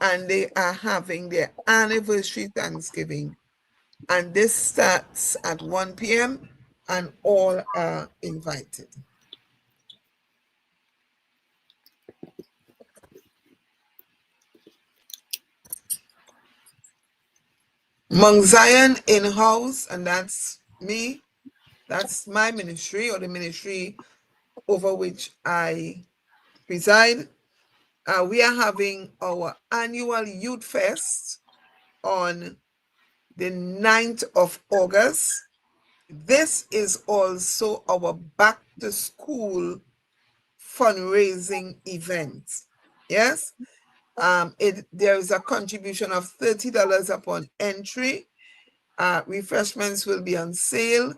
Speaker 1: and they are having their anniversary Thanksgiving. And this starts at 1 p.m. and all are invited. Mount Zion in-house, and that's me. That's my ministry, or the ministry over which I preside. We are having our annual Youth Fest on the 9th of August. This is also our back to school fundraising event. Yes, there is a contribution of $30 upon entry. Refreshments will be on sale.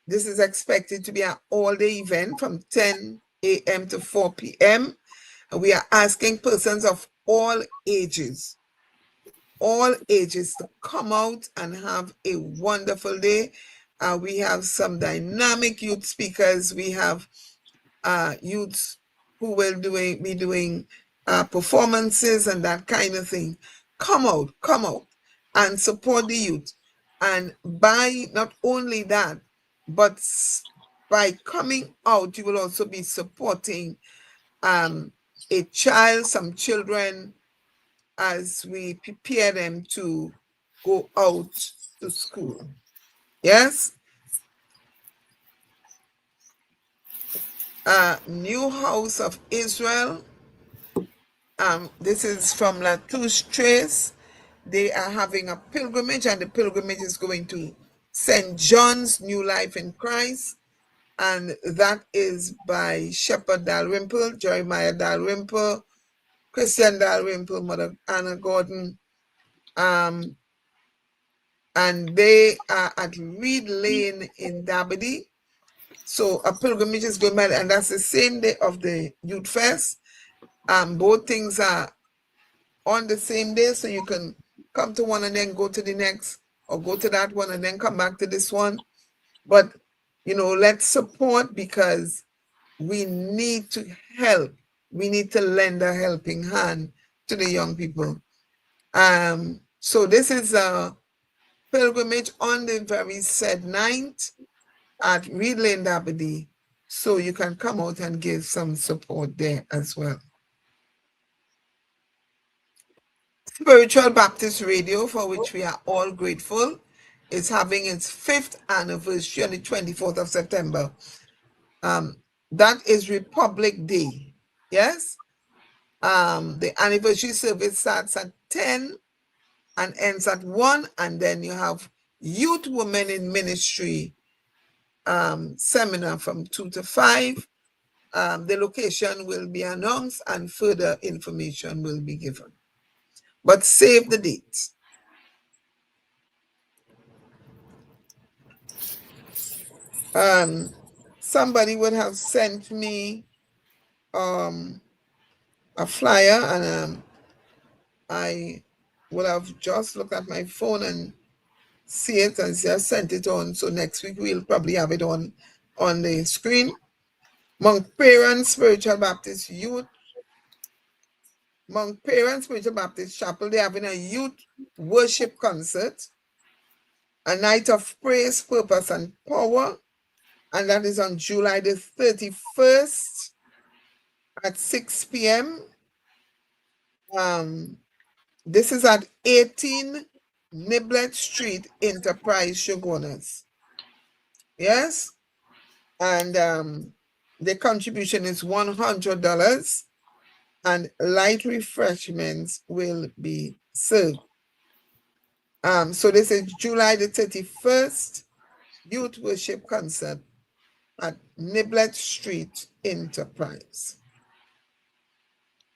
Speaker 1: This is expected to be an all-day event from 10 a.m. to 4 p.m. We are asking persons of all ages to come out and have a wonderful day. We have some dynamic youth speakers. We have youths who will be doing performances and that kind of thing. Come out and support the youth. And by not only that, but by coming out, you will also be supporting a child, some children, as we prepare them to go out to school. Yes? New House of Israel. This is from Latouche Trace. They are having a pilgrimage, and the pilgrimage is going to St. John's New Life in Christ. And that is by Shepherd Dalrymple, Jeremiah Dalrymple, Christian Dalrymple, Mother Anna Gordon. And they are at Reed Lane in Dabity. So a pilgrimage is going by, and that's the same day of the Youth Fest. Both things are on the same day, so you can come to one and then go to the next, or go to that one and then come back to this one. But, let's support, because we need to help. We need to lend a helping hand to the young people. So this is a pilgrimage on the very said night at Reed Lane, Dabity. So you can come out and give some support there as well. Spiritual Baptist Radio, for which we are all grateful, is having its 5th anniversary on the 24th of September. That is Republic Day. Yes? The anniversary service starts at 10 and ends at 1, and then you have Youth Women in Ministry seminar from 2 to 5. The location will be announced and further information will be given. But save the date. Somebody would have sent me a flyer, and I would have just looked at my phone and see it and just sent it on. So next week we'll probably have it on the screen. Mount Paran Spiritual Baptist Youth, Mount Paran Spiritual Baptist Chapel, they're having a youth worship concert a night of praise, purpose, and power. And that is on July the 31st at 6 p.m. This is at 18 Niblet Street, Enterprise, Shogunas. Yes? And the contribution is $100 and light refreshments will be served. So this is July the 31st, Youth Worship Concert at Niblet Street, Enterprise.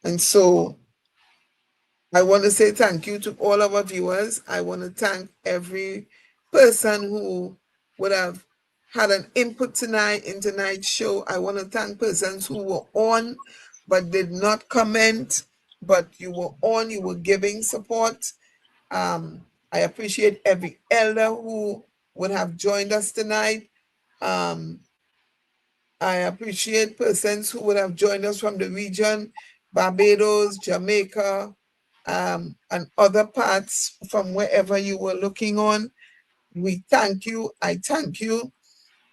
Speaker 1: And so I want to say thank you to all our viewers. I want to thank every person who would have had an input tonight in tonight's show. I want to thank persons who were on but did not comment, but you were on, you were giving support. I appreciate every elder who would have joined us tonight. I appreciate persons who would have joined us from the region, Barbados, Jamaica, and other parts from wherever you were looking on. We thank you. I thank you.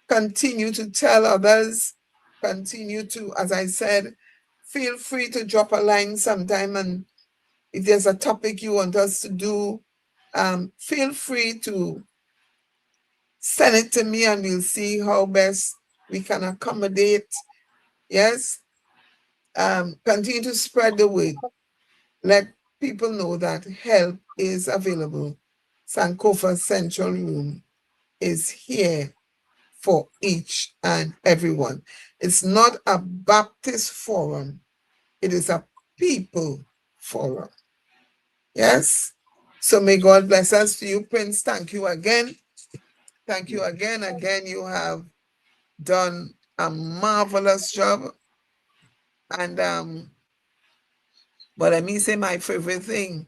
Speaker 1: Continue to tell others. Continue to, as I said, feel free to drop a line sometime. And if there's a topic you want us to do, feel free to send it to me and we'll see how best we can accommodate. Yes. Continue to spread the word. Let people know that help is available. Sankofa Central Room is here for each and everyone. It's not a Baptist forum. It is a people forum. Yes? So may God bless us to you, Prince. Thank you again. Thank you again. Again, you have done a marvelous job. And but let me say my favorite thing.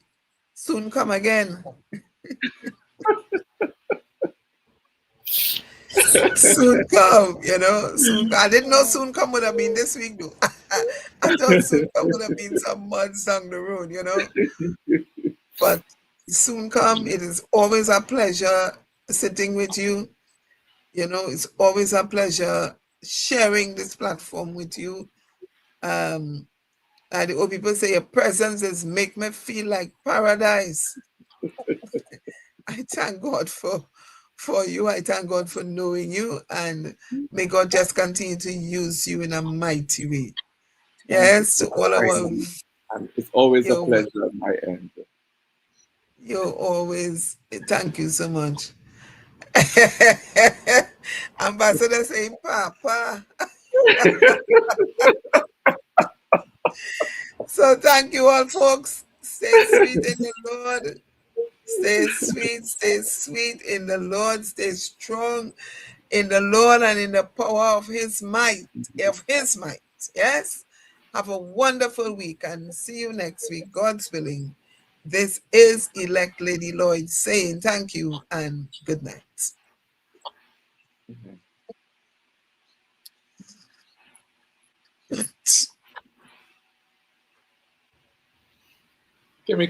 Speaker 1: Soon come again. Soon come, soon come. I didn't know soon come would have been this week, though. I thought soon come would have been some months down the road, But soon come, it is always a pleasure sitting with you. It's always a pleasure sharing this platform with you. And the old people say your presence is make me feel like paradise. I thank God for you. I thank God for knowing you, and may God just continue to use you in a mighty way. Yes, to all our.
Speaker 2: And it's always a pleasure at my end.
Speaker 1: You're always. Thank you so much. Ambassador saying, Papa. So thank you all, folks. Stay sweet in the Lord. Stay sweet in the Lord. Stay strong in the Lord and in the power of his might. Yes? Have a wonderful week and see you next week, God's willing. This is Elect Lady Lloyd saying thank you and good night.
Speaker 2: Can we